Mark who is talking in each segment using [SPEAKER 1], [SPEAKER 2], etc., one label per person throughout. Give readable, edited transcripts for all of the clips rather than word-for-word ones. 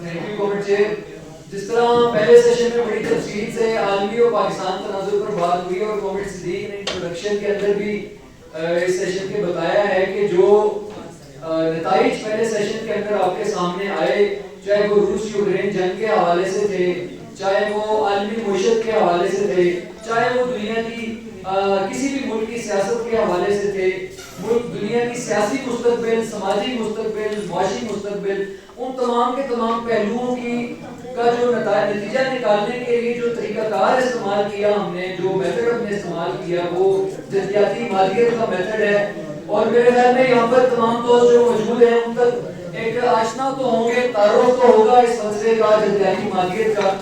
[SPEAKER 1] Thank you comment chair. جس طرح پہلے سیشن میں بڑی تفصیل سے عالمی اور پاکستان تناظر پر بات ہوئی اور کامنٹ صدیق نے انٹروڈکشن کے اندر بھی اس سیشن کے بتایا ہے کہ جو نتائج پہلے سیشن کے اندر آپ کے سامنے آئے، چاہے وہ روس یوکرین جنگ کے حوالے سے تھے، چاہے وہ عالمی معیشت کے حوالے سے تھے، چاہے وہ دنیا کی کسی بھی ملک کی سیاست کے حوالے سے تھے، ملک دنیا کی سیاسی مستقبل، سماجی مستقبل، معاشی مستقبل، ان تمام کے تمام پہلوؤں کی کا جو نتیجہ نکالنے کے لیے جو طریقہ کار استعمال کیا ہم نے، جو میتھڈ ہم نے استعمال کیا وہ جزیاتی مادیت کا میتھڈ ہے. اور میرے خیال میں یہاں پر تمام دوست جو موجود ہیں ان تک ایک آشنا تو ہوں گے، تعارف تو ہوگا اس فلسفے کا، جزیاتی مادیت کا.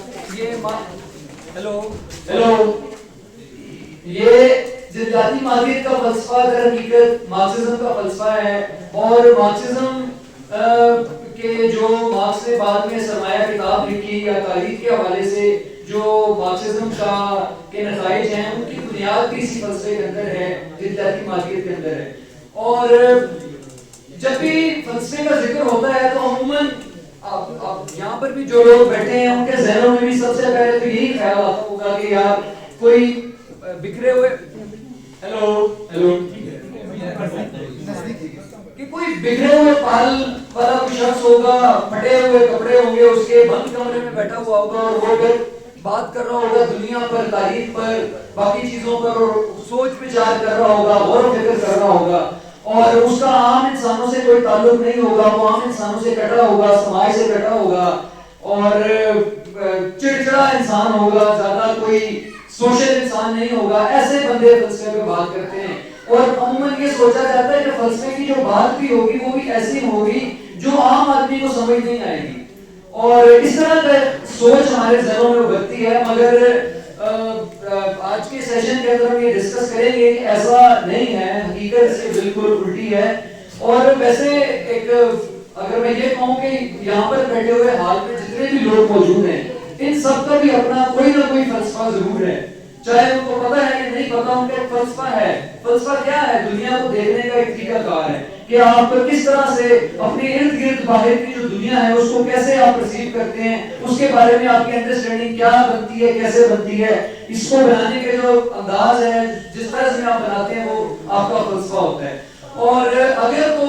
[SPEAKER 1] یہ جزیاتی مادیت کا فلسفہ در حقیقت مارکسزم کا فلسفہ ہے. اور مارکسزم کہ جو مارکس نے بعد میں سرمایہ کتاب لکھی یا تاریخ کے حوالے سے جو مارکسزم کا کے نتائج ہیں ان کی بنیاد بھی اسی فلسفے کے اندر ہے، جزیاتی مادیت کے اندر ہے. اور جب بھی فلسفے کا ذکر ہوتا ہے تو عموماً یہاں پر بھی جو لوگ بیٹھے ہیں ان کے ذہنوں میں بھی سب سے پہلے تو یہی خیال آتا ہوگا کہ یار کوئی بکھرے ہوئے کہ کوئی بگڑے ہوئے پال والا کوئی شخص ہوگا، پھٹے ہوئے کپڑے ہوں گے، اس کے بند کمرے میں بیٹھا ہوا ہوگا اور وہ پھر بات کر رہا ہوگا دنیا پر، تاریخ پر، باقی چیزوں پر، اور سوچ وچار کر رہا ہوگا، غور و فکر کر رہا ہوگا. اور اس کا عام انسانوں سے کوئی تعلق نہیں ہوگا، وہ عام انسانوں سے کٹا ہوگا، سماج سے کٹا ہوگا اور چڑچڑا انسان ہوگا، زیادہ کوئی سوشل انسان نہیں ہوگا. ایسے بندے فلسفے پہ بات کرتے ہیں. اور عموماً یہ سوچا جاتا ہے کہ فلسفے کی جو بات بھی ہوگی وہ بھی ایسی ہوگی جو عام آدمی کو سمجھ نہیں آئے گی. اور اس طرح کا سوچ ہمارے ذہنوں میں ابھرتی ہے. مگر آج کے سیشن کے اندر ہم یہ ڈسکس کریں گے کہ ایسا نہیں ہے، حقیقت سے بالکل الٹی ہے. اور ویسے ایک اگر میں یہ کہوں کہ یہاں پر بیٹھے ہوئے حال میں جتنے بھی لوگ موجود ہیں ان سب کا بھی اپنا کوئی نہ کوئی فلسفہ ضرور ہے، چاہے ان کو پتا ہے کہ نہیں پتا، ان کا ایک فلسفہ ہے. فلسفہ کیا ہے؟ دنیا کو دیکھنے کا ایک طریقہ کار ہے کہ آپ کس طرح سے اپنے ارد گرد باہر کی جو دنیا ہے اس کو کیسے آپ پرسیو کرتے ہیں، اس کے بارے میں آپ کی انڈرسٹینڈنگ کیا بنتی ہے، کیسے بنتی ہے. اس کو بنانے کے جو انداز ہے، جس طرح سے آپ بناتے ہیں وہ آپ کا فلسفہ ہوتا ہے. اور اگر تو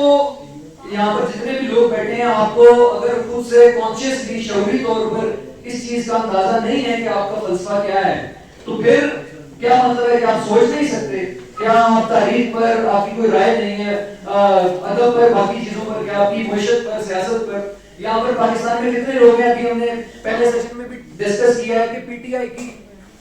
[SPEAKER 1] یہاں پر جتنے بھی لوگ بیٹھے ہیں آپ کو اگر خود سے کانشیسلی شعوری طور پر اس چیز کا اندازہ نہیں ہے کہ آپ کا فلسفہ کیا ہے تو پھر کیا مطلب ہے کہ آپ سوچ نہیں سکتے؟ کیا آپ تاریخ پر آپ کی کوئی رائے نہیں ہے، ادب پر، باقی چیزوں پر، کیا آپ کی معیشت پر، سیاست پر؟ یہاں پر پاکستان میں کتنے لوگ ہیں؟ ابھی ہم نے پہلے سیشن میں بھی ڈسکس کیا ہے کہ پی ٹی آئی کی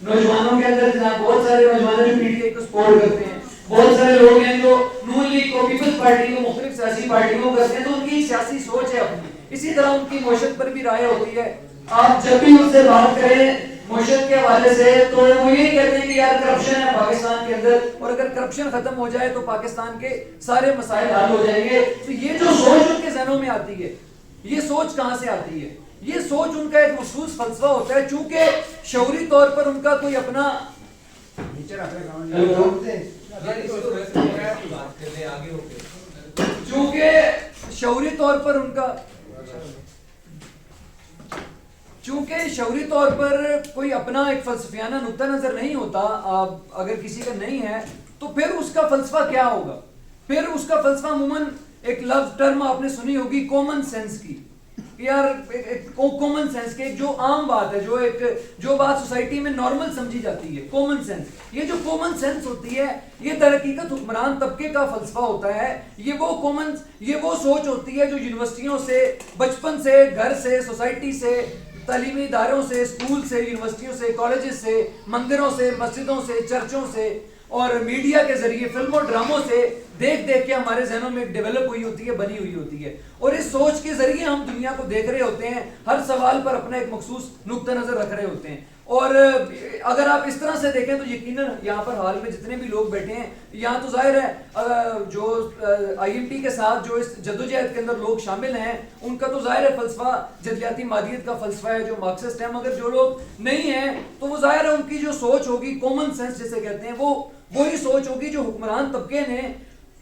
[SPEAKER 1] نوجوانوں کے اندر جناب بہت سارے نوجوان جو پی ٹی آئی کو سپورٹ کرتے ہیں، بہت سارے لوگ ہیں جو نون لیگ کو، پیپلز پارٹی کو، مختلف سیاسی پارٹیوں کو کرتے ہیں. تو ان کی سیاسی سوچ ہے اپنی، اسی طرح ان کی معیشت پر بھی رائے ہوتی ہے. آپ جب بھی ان سے بات کریں معیشت کے حوالے سے تو وہ یہی کہتے ہیں کہ یار کرپشن ہے پاکستان کے اندر، اور اگر کرپشن ختم ہو جائے تو پاکستان کے سارے مسائل حل ہو جائیں گے. تو یہ جو سوچ ان کے ذہنوں میں آتی ہے، یہ سوچ کہاں سے آتی ہے؟ یہ سوچ ان کا ایک مخصوص فلسفہ ہوتا ہے. چونکہ شعوری طور پر ان کا کوئی اپنا شعوری طور پر کوئی اپنا ایک فلسفیانہ نقطہ نظر نہیں ہوتا، اگر کسی کا نہیں ہے تو پھر اس کا فلسفہ کیا ہوگا؟ پھر اس کا فلسفہ عموماً ایک لفظ ٹرم آپ نے سنی ہوگی کامن سینس کی، یار کامن سینس کے جو عام بات ہے، جو بات سوسائٹی میں نارمل سمجھی جاتی ہے، کامن سینس. یہ جو کامن سینس ہوتی ہے یہ در حقیقت حکمران طبقے کا فلسفہ ہوتا ہے. یہ وہ سوچ ہوتی ہے جو یونیورسٹیوں سے، بچپن سے، گھر سے، سوسائٹی سے، تعلیمی اداروں سے، اسکول سے، یونیورسٹیوں سے، کالجز سے، مندروں سے، مسجدوں سے، چرچوں سے اور میڈیا کے ذریعے، فلموں ڈراموں سے دیکھ کے ہمارے ذہنوں میں ڈیولپ ہوئی ہوتی ہے، بنی ہوئی ہوتی ہے. اور اس سوچ کے ذریعے ہم دنیا کو دیکھ رہے ہوتے ہیں، ہر سوال پر اپنا ایک مخصوص نقطہ نظر رکھ رہے ہوتے ہیں. اور اگر آپ اس طرح سے دیکھیں تو یقیناً یہاں پر حال میں جتنے بھی لوگ بیٹھے ہیں، یہاں تو ظاہر ہے جو آئی ایم ٹی کے ساتھ جو اس جدوجہد کے اندر لوگ شامل ہیں ان کا تو ظاہر ہے فلسفہ جزیاتی مادیت کا فلسفہ ہے جو مارکسسٹ ہے. مگر جو لوگ نہیں ہیں تو وہ ظاہر ہے ان کی جو سوچ ہوگی، کامن سینس جسے کہتے ہیں، وہ وہی سوچ ہوگی جو حکمران طبقے نے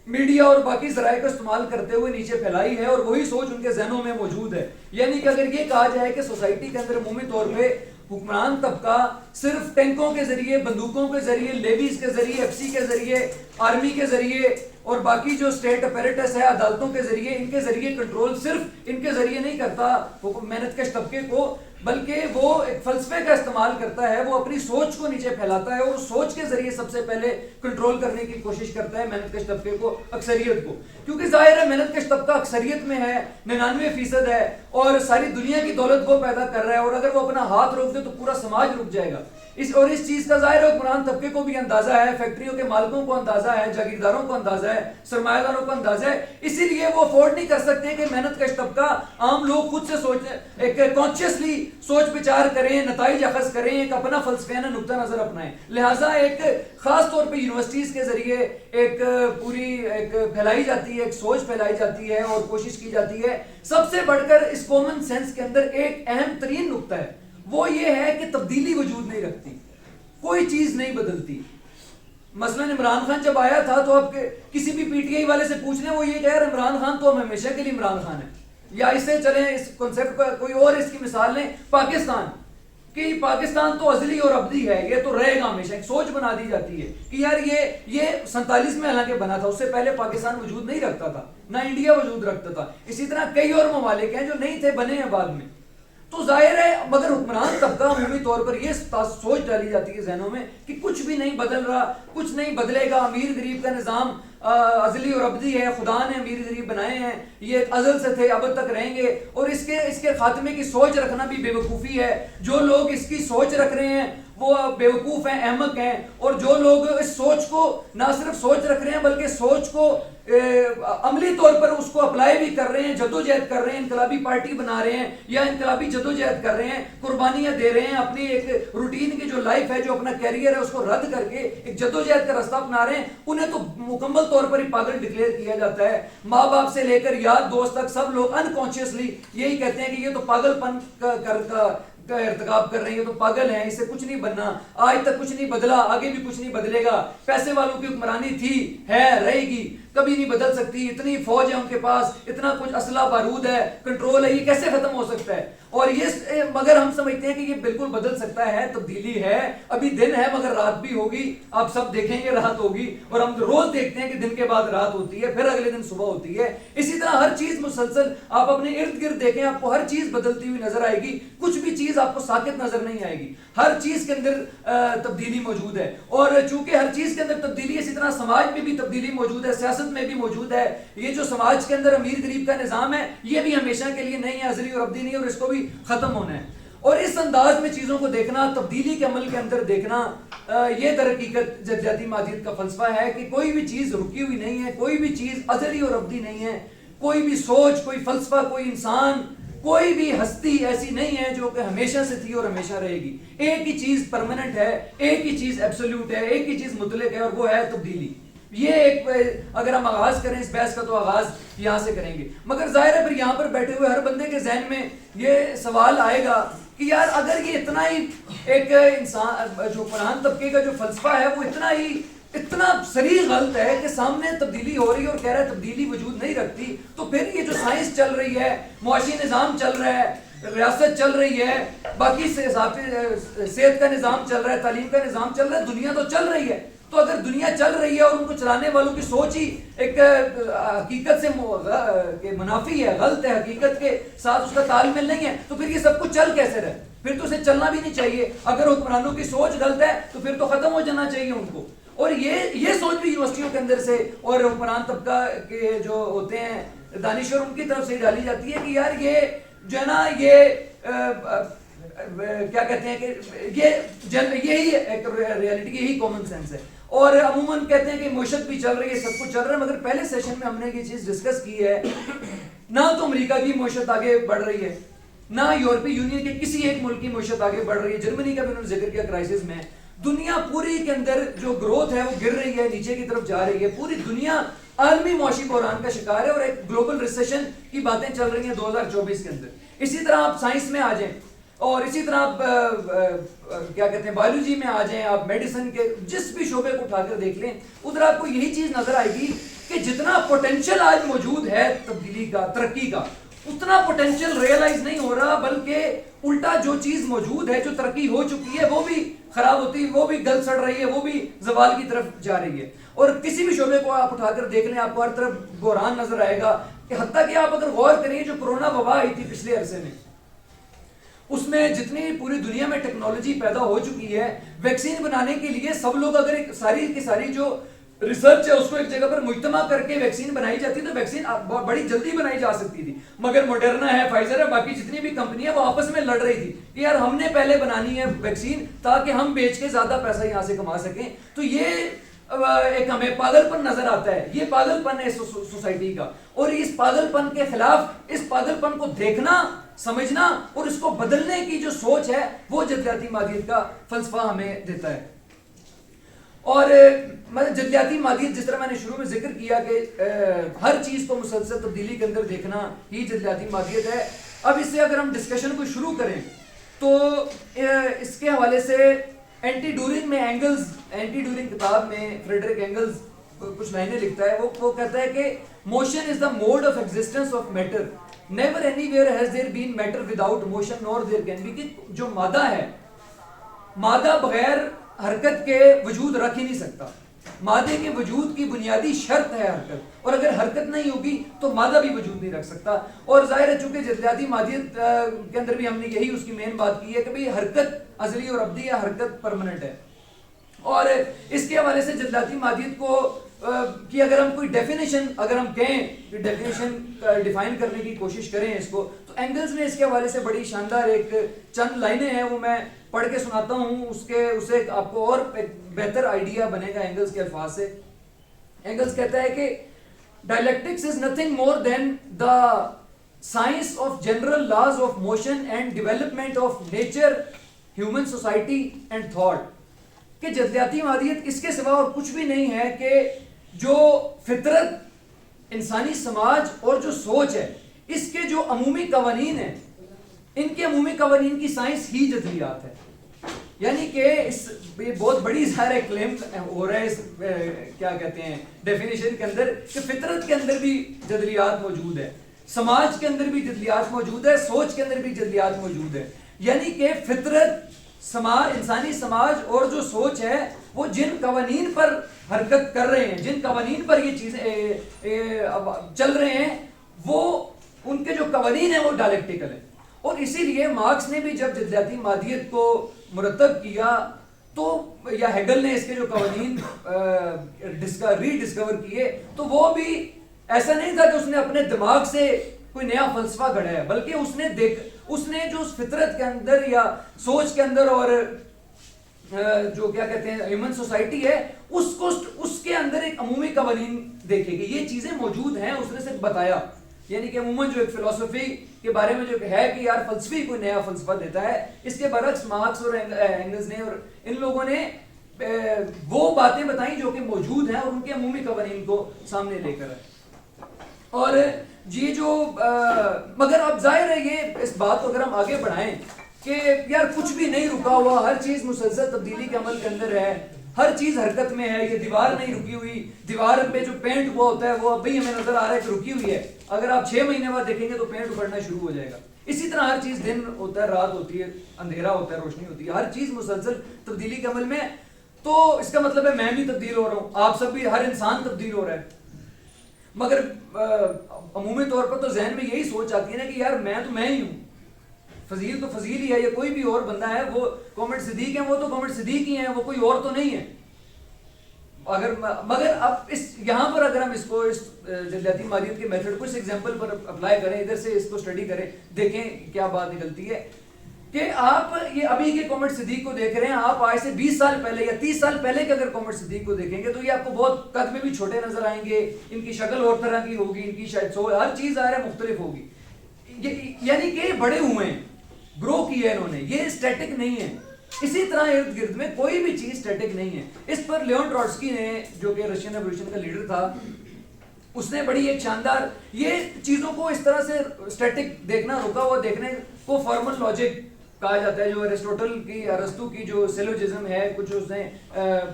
[SPEAKER 1] میڈیا اور باقی ذرائع کا استعمال کرتے ہوئے نیچے پھیلائی ہے، اور وہی سوچ ان کے ذہنوں میں موجود ہے. یعنی کہ اگر یہ کہا جائے کہ سوسائٹی کے اندر عمومی طور پہ حکمران طبقہ صرف ٹینکوں کے ذریعے، بندوقوں کے ذریعے، لیویز کے ذریعے، ایف سی کے ذریعے، آرمی کے ذریعے اور باقی جو اسٹیٹ اپیریٹس ہے عدالتوں کے ذریعے، ان کے ذریعے کنٹرول صرف ان کے ذریعے نہیں کرتا محنت کش طبقے کو، بلکہ وہ ایک فلسفے کا استعمال کرتا ہے. وہ اپنی سوچ کو نیچے پھیلاتا ہے اور اس سوچ کے ذریعے سب سے پہلے کنٹرول کرنے کی کوشش کرتا ہے محنت کش طبقے کو، اکثریت کو. کیونکہ ظاہر ہے محنت کش طبقہ اکثریت میں ہے، 99% ہے، اور ساری دنیا کی دولت وہ پیدا کر رہا ہے، اور اگر وہ اپنا ہاتھ روک دے تو پورا سماج رک جائے گا. اس چیز کا ظاہر ہے حکمران طبقے کو بھی اندازہ ہے، فیکٹریوں کے مالکوں کو اندازہ ہے، جاگیرداروں کو اندازہ ہے، سرمایہ داروں کو اندازہ ہے. اسی لیے وہ افورڈ نہیں کر سکتے کہ محنت کش طبقہ، عام لوگ خود سے سوچیں، ایک کانشیسلی سوچ بچار کریں، نتائج اخذ کریں، ایک اپنا فلسفیانہ نقطہ نظر اپنائیں. لہٰذا ایک خاص طور پہ یونیورسٹیز کے ذریعے ایک پوری ایک پھیلائی جاتی ہے، ایک سوچ پھیلائی جاتی ہے اور کوشش کی جاتی ہے. سب سے بڑھ کر اس کامن سینس کے اندر ایک اہم ترین نقطہ ہے، وہ یہ ہے کہ تبدیلی وجود نہیں رکھتی، کوئی چیز نہیں بدلتی. مثلا عمران خان جب آیا تھا تو اب کسی بھی پی ٹی آئی والے سے پوچھ لیں، وہ یہ کہہ رہے عمران خان تو ہم ہمیشہ کے لیے عمران خان ہے. یا اس سے چلیں اس کنسیپٹ کا کوئی اور اس کی مثال لیں، پاکستان، کہ پاکستان تو ازلی اور ابدی ہے، یہ تو رہے گا ہمیشہ. ایک سوچ بنا دی جاتی ہے کہ یار یہ 47 میں حالانکہ بنا تھا، اس سے پہلے پاکستان وجود نہیں رکھتا تھا، نہ انڈیا وجود رکھتا تھا. اسی طرح کئی اور ممالک ہیں جو نہیں تھے، بنے ہیں بعد میں. تو ظاہر ہے مگر حکمران طبقہ عمومی طور پر یہ سوچ ڈالی جاتی ہے ذہنوں میں کہ کچھ بھی نہیں بدل رہا، کچھ نہیں بدلے گا، امیر غریب کا نظام ازلی اور ابدی ہے، خدا نے امیر غریب بنائے ہیں، یہ ازل سے تھے، ابد تک رہیں گے. اور اس کے خاتمے کی سوچ رکھنا بھی بے وقوفی ہے. جو لوگ اس کی سوچ رکھ رہے ہیں وہ بے وقوف ہیں، احمق ہیں. اور جو لوگ اس سوچ کو نہ صرف سوچ رکھ رہے ہیں بلکہ سوچ کو عملی طور پر اس کو اپلائی بھی کر رہے ہیں، جدوجہد کر رہے ہیں، انقلابی پارٹی بنا رہے ہیں یا انقلابی جدوجہد کر رہے ہیں، قربانیاں دے رہے ہیں، اپنی ایک روٹین کی جو لائف ہے، جو اپنا کیریئر ہے، اس کو رد کر کے ایک جدوجہد کا راستہ اپنا رہے ہیں، انہیں تو مکمل طور پر ہی پاگل ڈکلیئر کیا جاتا ہے. ماں باپ سے لے کر یار دوست تک سب لوگ انکانشیسلی یہی کہتے ہیں کہ یہ تو پاگل پن کا ارتکاب کر رہے ہیں، یہ تو پاگل ہیں، اس سے کچھ نہیں بننا، آج تک کچھ نہیں بدلا، آگے بھی کچھ نہیں بدلے گا. پیسے والوں کی حکمرانی تھی، ہے، رہے گی، کبھی نہیں بدل سکتی. اتنی فوج ہے ان کے پاس، اتنا کچھ اسلحہ بارود ہے، کنٹرول ہے، یہ کیسے ختم ہو سکتا ہے؟ اور یہ مگر ہم سمجھتے ہیں کہ یہ بالکل بدل سکتا ہے، تبدیلی ہے. ابھی دن ہے مگر رات بھی ہوگی، آپ سب دیکھیں گے رات ہوگی، اور ہم روز دیکھتے ہیں کہ دن کے بعد رات ہوتی ہے، پھر اگلے دن صبح ہوتی ہے. اسی طرح ہر چیز مسلسل آپ اپنے ارد گرد دیکھیں، آپ کو ہر چیز بدلتی ہوئی نظر آئے گی، کچھ بھی چیز آپ کو ساکت نظر نہیں آئے گی. ہر چیز کے اندر تبدیلی موجود ہے. اور چونکہ ہر چیز کے اندر تبدیلی ہے، اسی طرح سماج میں بھی تبدیلی موجود ہے، سیاست میں بھی موجود ہے. یہ جو سماج کے اندر امیر غریب کا نظام ہے، یہ بھی ہمیشہ کے لیے نہیں ہے، ازلی اور ابدی نہیں ہے، اور اس کو بھی ختم ہونا ہے. اور اس انداز میں چیزوں کو دیکھنا، تبدیلی کے عمل کے اندر دیکھنا، یہ در حقیقت جدیاتی مادیت کا فلسفہ ہے کہ کوئی بھی چیز رکی ہوئی نہیں ہے، کوئی بھی چیز ازلی اور ابدی نہیں ہے. کوئی بھی سوچ، کوئی فلسفہ، کوئی انسان، کوئی بھی ہستی ایسی نہیں ہے جو کہ ہمیشہ سے تھی اور ہمیشہ رہے گی. ایک ہی چیز پرماننٹ ہے، ایک ہی چیز ایبسولوٹ ہے، ایک ہی چیز مطلق ہے، اور وہ ہے تبدیلی. یہ ایک اگر ہم آغاز کریں اس بحث کا تو آغاز یہاں سے کریں گے. مگر ظاہر ہے پھر یہاں پر بیٹھے ہوئے ہر بندے کے ذہن میں یہ سوال آئے گا کہ یار اگر یہ اتنا ہی ایک انسان جو قرآن طبقے کا جو فلسفہ ہے وہ اتنا صریح غلط ہے کہ سامنے تبدیلی ہو رہی ہے اور کہہ رہا ہے تبدیلی وجود نہیں رکھتی، تو پھر یہ جو سائنس چل رہی ہے، معاشی نظام چل رہا ہے، ریاست چل رہی ہے، باقی صحت کا نظام چل رہا ہے، تعلیم کا نظام چل رہا ہے، دنیا تو چل رہی ہے. تو اگر دنیا چل رہی ہے اور ان کو چلانے والوں کی سوچ ہی ایک حقیقت سے منافی ہے، غلط ہے، حقیقت کے ساتھ اس کا تال میل نہیں ہے، تو پھر یہ سب کچھ چل کیسے رہے؟ پھر تو اسے چلنا بھی نہیں چاہیے. اگر حکمرانوں کی سوچ غلط ہے تو پھر تو ختم ہو جانا چاہیے ان کو. اور یہ سوچ بھی یونیورسٹیوں کے اندر سے اور حکمران طبقہ کے جو ہوتے ہیں دانشور، ان کی طرف سے ڈالی جاتی ہے کہ یار یہ جو ہے نا، یہ کیا کہتے ہیں کہ یہی ایک ریالٹی، یہی کامن سینس ہے. اور عموماً کہتے ہیں کہ معیشت بھی چل رہی ہے، سب کچھ چل رہا ہے. مگر پہلے سیشن میں ہم نے یہ چیز ڈسکس کی ہے، نہ تو امریکہ کی معیشت آگے بڑھ رہی ہے، نہ یورپی یونین کے کسی ایک ملک کی معیشت آگے بڑھ رہی ہے. جرمنی کا بھی انہوں نے ذکر کیا کرائسس میں. دنیا پوری کے اندر جو گروتھ ہے وہ گر رہی ہے، نیچے کی طرف جا رہی ہے. پوری دنیا عالمی معاشی بحران کا شکار ہے اور ایک گلوبل ریسیشن کی باتیں چل رہی ہیں 2024 کے اندر. اسی طرح آپ سائنس میں آ جائیں، اور اسی طرح آپ کیا کہتے ہیں بایولوجی میں آ جائیں، آپ میڈیسن کے جس بھی شعبے کو اٹھا کر دیکھ لیں، ادھر آپ کو یہی چیز نظر آئے گی کہ جتنا پوٹینشیل آج موجود ہے تبدیلی کا، ترقی کا، اتنا پوٹینشیل ریئلائز نہیں ہو رہا، بلکہ الٹا جو چیز موجود ہے، جو ترقی ہو چکی ہے، وہ بھی خراب ہوتی ہے، وہ بھی گل سڑ رہی ہے، وہ بھی زوال کی طرف جا رہی ہے. اور کسی بھی شعبے کو آپ اٹھا کر دیکھ لیں، آپ کو ہر طرف بحران نظر آئے گا. کہ حتیٰ کہ آپ اگر غور کریں، جو کرونا وبا آئی تھی پچھلے عرصے میں، اس میں جتنی پوری دنیا میں ٹیکنالوجی پیدا ہو چکی ہے، ویکسین بنانے کے لیے سب لوگ اگر ایک ساری کی ساری جو ریسرچ ہے اس کو ایک جگہ پر مجتمع کر کے ویکسین بنائی جاتی تو ویکسین بڑی جلدی بنائی جا سکتی تھی. مگر موڈرنا ہے، فائزر ہے، باقی جتنی بھی کمپنی ہے وہ آپس میں لڑ رہی تھی کہ یار ہم نے پہلے بنانی ہے ویکسین تاکہ ہم بیچ کے زیادہ پیسہ یہاں سے کما سکیں. تو یہ ایک ہمیں پاگل پن نظر آتا ہے. یہ پاگل پن ہے سوسائٹی کا، اور اس پاگل پن کے خلاف، اس پاگل پن کو دیکھنا، سمجھنا اور اس کو بدلنے کی جو سوچ ہے وہ جدلیاتی مادیت کا فلسفہ ہمیں دیتا ہے. اور جدلیاتی مادیت، جس طرح میں نے شروع میں ذکر کیا کہ ہر چیز کو مسلسل تبدیلی کے اندر دیکھنا ہی جدلیاتی مادیت ہے. اب اس سے اگر ہم ڈسکشن کو شروع کریں تو اس کے حوالے سے اینٹی ڈورنگ میں اینٹی ڈورنگ کتاب میں فریڈرک اینگلز کچھ لائنیں لکھتا ہے. وہ کہتا ہے کہ motion is the mode of existence of matter, never anywhere has there been matter without motion nor there can be. کہ جو مادہ ہے، مادہ بغیر حرکت کے وجود رکھ ہی نہیں سکتا. مادے کے وجود کی بنیادی شرط ہے حرکت، اور اگر حرکت نہیں ہوگی تو مادہ بھی وجود نہیں رکھ سکتا. اور ظاہر ہے چونکہ جدلیاتی مادیت کے اندر بھی ہم نے یہی اس کی مین بات کی ہے کہ بھئی حرکت ازلی اور ابدی ہے، حرکت پرماننٹ ہے. اور اس کے حوالے سے جدلیاتی مادیت کو کہ اگر ہم کوئی ڈیفینیشن اگر ہم کہیں ڈیفینیشن ڈیفائن کرنے کی کوشش کریں اس کو، تو اینگلز نے اس کے حوالے سے بڑی شاندار ایک چند لائنیں ہیں، وہ میں پڑھ کے سناتا ہوں. اسے آپ کو اور بہتر آئیڈیا بنے گا اینگلز کے الفاظ سے. اینگلز کہتا ہے کہ dialectics is nothing more than the science of general laws of motion and development of nature, human society and thought. کہ جدلیاتی مادیت اس کے سوا اور کچھ بھی نہیں ہے کہ جو فطرت، انسانی سماج اور جو سوچ ہے، اس کے جو عمومی قوانین ہیں، ان کے عمومی قوانین کی سائنس ہی جدلیات ہے. یعنی کہ یہ بہت بڑی ظاہر کلیم ہو رہا ہے اس کیا کہتے ہیں ڈیفینیشن کے اندر کہ فطرت کے اندر بھی جدلیات موجود ہے، سماج کے اندر بھی جدلیات موجود ہے، سوچ کے اندر بھی جدلیات موجود ہے. یعنی کہ فطرت، سماج، انسانی سماج اور جو سوچ ہے وہ جن قوانین پر حرکت کر رہے ہیں، جن قوانین پر یہ چیزیں چل رہے ہیں، وہ ان کے جو قوانین ہیں وہ ڈائلیکٹیکل ہیں. اور اسی لیے مارکس نے بھی جب جدلیاتی مادیت کو مرتب کیا تو، یا ہیگل نے اس کے جو قوانین ری ڈسکور کیے، تو وہ بھی ایسا نہیں تھا کہ اس نے اپنے دماغ سے کوئی نیا فلسفہ گھڑا ہے، بلکہ اس نے جو فطرت کے اندر یا سوچ کے اندر اور جو کیا کہتے ہیں ہیومن سوسائٹی ہے، اس کے اندر ایک عمومی قوانین دیکھے کہ یہ چیزیں موجود ہیں، اس نے صرف بتایا. یعنی کہ عموماً جو ایک فلسفی کے بارے میں جو ہے کہ یار فلسفی کوئی نیا فلسفہ دیتا ہے، اس کے برعکس مارکس اور اینگلز نے اور ان لوگوں نے وہ باتیں بتائیں جو کہ موجود ہیں اور ان کے عمومی قوانین کو سامنے لے کر. اور یہ جو مگر اب ظاہر ہے یہ اس بات کو اگر ہم آگے بڑھائیں کہ یار کچھ بھی نہیں رکا ہوا، ہر چیز مسلسل تبدیلی کے عمل کے اندر ہے، ہر چیز حرکت میں ہے، یہ دیوار نہیں رکی ہوئی، دیوار پہ جو پینٹ ہوا ہوتا ہے وہ اب بھی ہمیں نظر آ رہا ہے کہ رکی ہوئی ہے، اگر آپ 6 مہینے بعد دیکھیں گے تو پینٹ اکھڑنا شروع ہو جائے گا. اسی طرح ہر چیز، دن ہوتا ہے، رات ہوتی ہے، اندھیرا ہوتا ہے، روشنی ہوتی ہے، ہر چیز مسلسل تبدیلی کے عمل میں. تو اس کا مطلب ہے میں بھی تبدیل ہو رہا ہوں، آپ سب بھی، ہر انسان تبدیل ہو رہا ہے. مگر عمومی طور پر تو ذہن میں یہی سوچ آتی ہے نا کہ یار میں تو میں ہی ہوں، فضیل تو فضیل ہی ہے، یا کوئی بھی اور بندہ ہے، وہ کومٹ صدیق ہیں، وہ تو کومٹ صدیق ہی ہیں، وہ کوئی اور تو نہیں ہے. مگر اب یہاں پر اگر ہم اس کو اس جدلیاتی مادیت کے میتھڈ کو اس ایگزامپل پر اپلائی کریں، ادھر سے اس کو اسٹڈی کریں، دیکھیں کیا بات نکلتی ہے. کہ آپ یہ ابھی کے کومٹ صدیق کو دیکھ رہے ہیں، آپ آج سے 20 سال پہلے یا 30 سال پہلے کے اگر کومٹ صدیق کو دیکھیں گے تو یہ آپ کو بہت قد میں بھی چھوٹے نظر آئیں گے، ان کی شکل اور طرح کی ہوگی، ان کی شاید ہر چیز ظاہر ہے مختلف ہوگی. یعنی کہ بڑے ہوئے ہیں، گرو کیا ہے انہوں نے، یہ اسٹیٹک نہیں ہے. اسی طرح ارد گرد میں کوئی بھی چیز اسٹیٹک نہیں ہے. اس پر لیون ٹروٹسکی نے، جو کہ رشین ریولوشن کا لیڈر تھا، اس نے بڑی ایک شاندار یہ چیزوں کو اس طرح سے اسٹیٹک دیکھنا، رکا ہوا دیکھنے کو فارمل لاجک کہا جاتا ہے. جو ایرسٹوٹل کی، ارسطو کی جو سیلوجزم ہے، کچھ اس نے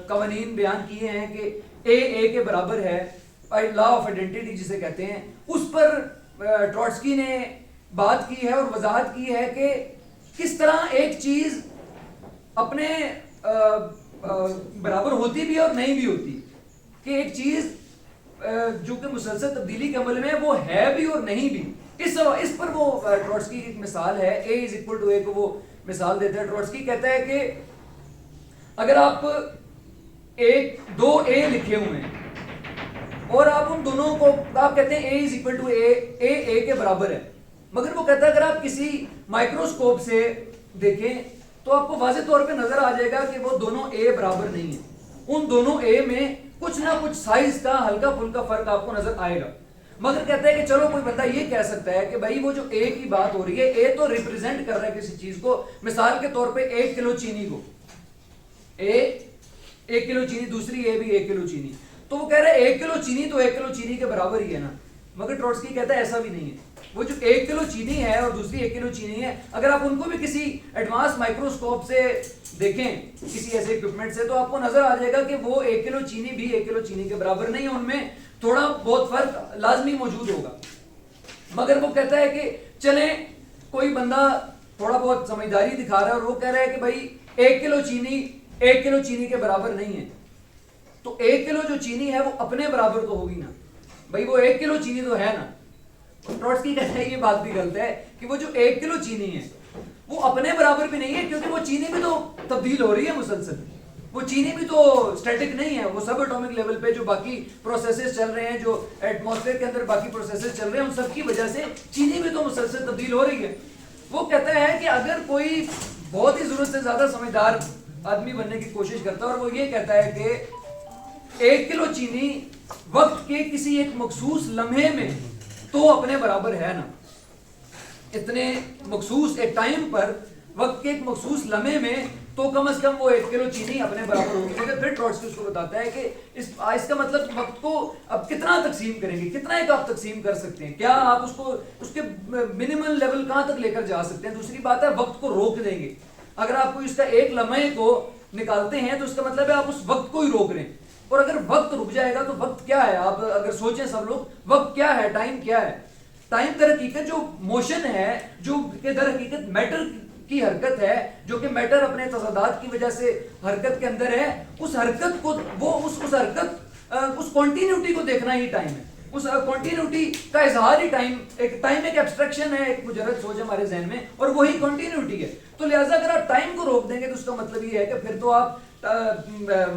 [SPEAKER 1] قوانین بیان کیے ہیں کہ اے کے برابر ہے لا آف آئیڈینٹی جسے کہتے ہیں، اس پر ٹروٹسکی نے بات کی ہے اور وضاحت کی ہے کہ کس طرح ایک چیز اپنے برابر ہوتی بھی اور نہیں بھی ہوتی، کہ ایک چیز جو کہ مسلسل تبدیلی کے عمل میں وہ ہے بھی اور نہیں بھی. اس پر وہ ٹروٹسکی کی ایک مثال ہے، A is equal to A کو وہ مثال دیتا ہے. ٹروٹسکی کہتا ہے کہ اگر آپ دو A لکھے ہوئے ہیں اور آپ ان دونوں کو آپ کہتے ہیں A is equal to A کے برابر ہے، مگر وہ کہتا ہے اگر آپ کسی مائکروسکوپ سے دیکھیں تو آپ کو واضح طور پہ نظر آ جائے گا کہ وہ دونوں A برابر نہیں ہیں. ان دونوں A میں کچھ نہ کچھ سائز کا ہلکا پھلکا فرق آپ کو نظر آئے گا. مگر کہتا ہے کہ چلو کوئی بندہ یہ کہہ سکتا ہے کہ بھائی وہ جو A کی بات ہو رہی ہے، A تو ریپرزینٹ کر رہا ہے کسی چیز کو، مثال کے طور پہ 1 کلو چینی کو، A 1 کلو چینی، دوسری A بھی 1 کلو چینی، تو وہ کہہ رہا ہے 1 کلو چینی تو 1 کلو چینی کے برابر ہی ہے نا. مگر ٹروٹسکی کہتا ہے ایسا بھی نہیں ہے. وہ جو 1 کلو چینی ہے اور دوسری 1 کلو چینی ہے، اگر آپ ان کو بھی کسی ایڈوانس مائکروسکوپ سے دیکھیں، کسی ایسے اکوپمنٹ سے، تو آپ کو نظر آ جائے گا کہ وہ 1 کلو چینی بھی 1 کلو چینی کے برابر نہیں ہے، ان میں تھوڑا بہت فرق لازمی موجود ہوگا. مگر وہ کہتا ہے کہ چلیں کوئی بندہ تھوڑا بہت سمجھداری دکھا رہا ہے اور وہ کہہ رہا ہے کہ بھائی 1 کلو چینی 1 کلو چینی کے برابر نہیں ہے، تو 1 کلو جو چینی ہے وہ اپنے برابر تو ہوگی نا، بھائی وہ 1 کلو چینی تو ہے نا. ٹروٹسکی کہتا ہے یہ بات بھی غلط ہے کہ وہ جو 1 کلو چینی ہے وہ اپنے برابر بھی نہیں ہے، کیونکہ وہ چینی بھی تو تبدیل ہو رہی ہے مسلسل. وہ چینی بھی تو اسٹیٹک نہیں ہے، وہ سب اٹامک لیول پہ جو باقی پروسیسز چل رہے ہیں، جو ایٹماسفیئر کے اندر باقی پروسیسز چل رہے ہیں، ان سب کی وجہ سے چینی بھی تو مسلسل تبدیل ہو رہی ہے. وہ کہتا ہے کہ اگر کوئی بہت ہی ضرورت سے زیادہ سمجھدار آدمی بننے کی کوشش کرتا ہے اور وہ یہ کہتا ہے کہ 1 کلو چینی وقت کے کسی ایک مخصوص لمحے میں تو اپنے برابر ہے نا، اتنے مخصوص ایک ٹائم پر وقت کے ایک مخصوص لمحے میں تو کم از کم وہ 1 کلو چینی اپنے برابر ہوگی. مگر پھر ٹروٹسکی اس کو بتاتا ہے کہ اس کا مطلب وقت کو اب کتنا تقسیم کریں گے، کتنا ایک آپ تقسیم کر سکتے ہیں، کیا آپ اس کے منیمم لیول کہاں تک لے کر جا سکتے ہیں. دوسری بات ہے وقت کو روک دیں گے. اگر آپ کو اس کا ایک لمحے کو نکالتے ہیں تو اس کا مطلب ہے آپ اس وقت کو ہی روک رہے ہیں. اور اگر وقت رک جائے گا تو وقت کیا ہے، آپ اگر سوچیں سب لوگ، وقت کیا ہے، ٹائم کیا ہے. ٹائم در حقیقت جو موشن ہے، جو کہ در حقیقت میٹر کی حرکت ہے، جو کہ میٹر اپنے تضادات کی وجہ سے حرکت کے اندر ہے، اس حرکت کو اس حرکت اس کنٹینیوٹی کو دیکھنا ہی ٹائم ہے. اس کنٹینیوٹی کا اظہار ہی ٹائم ایک ایبسٹریکشن ہے، ایک مجرد سوچ ہمارے ذہن میں، اور وہی کنٹینیوٹی ہے. تو لہٰذا اگر آپ ٹائم کو روک دیں گے تو اس کا مطلب یہ ہے کہ پھر تو آپ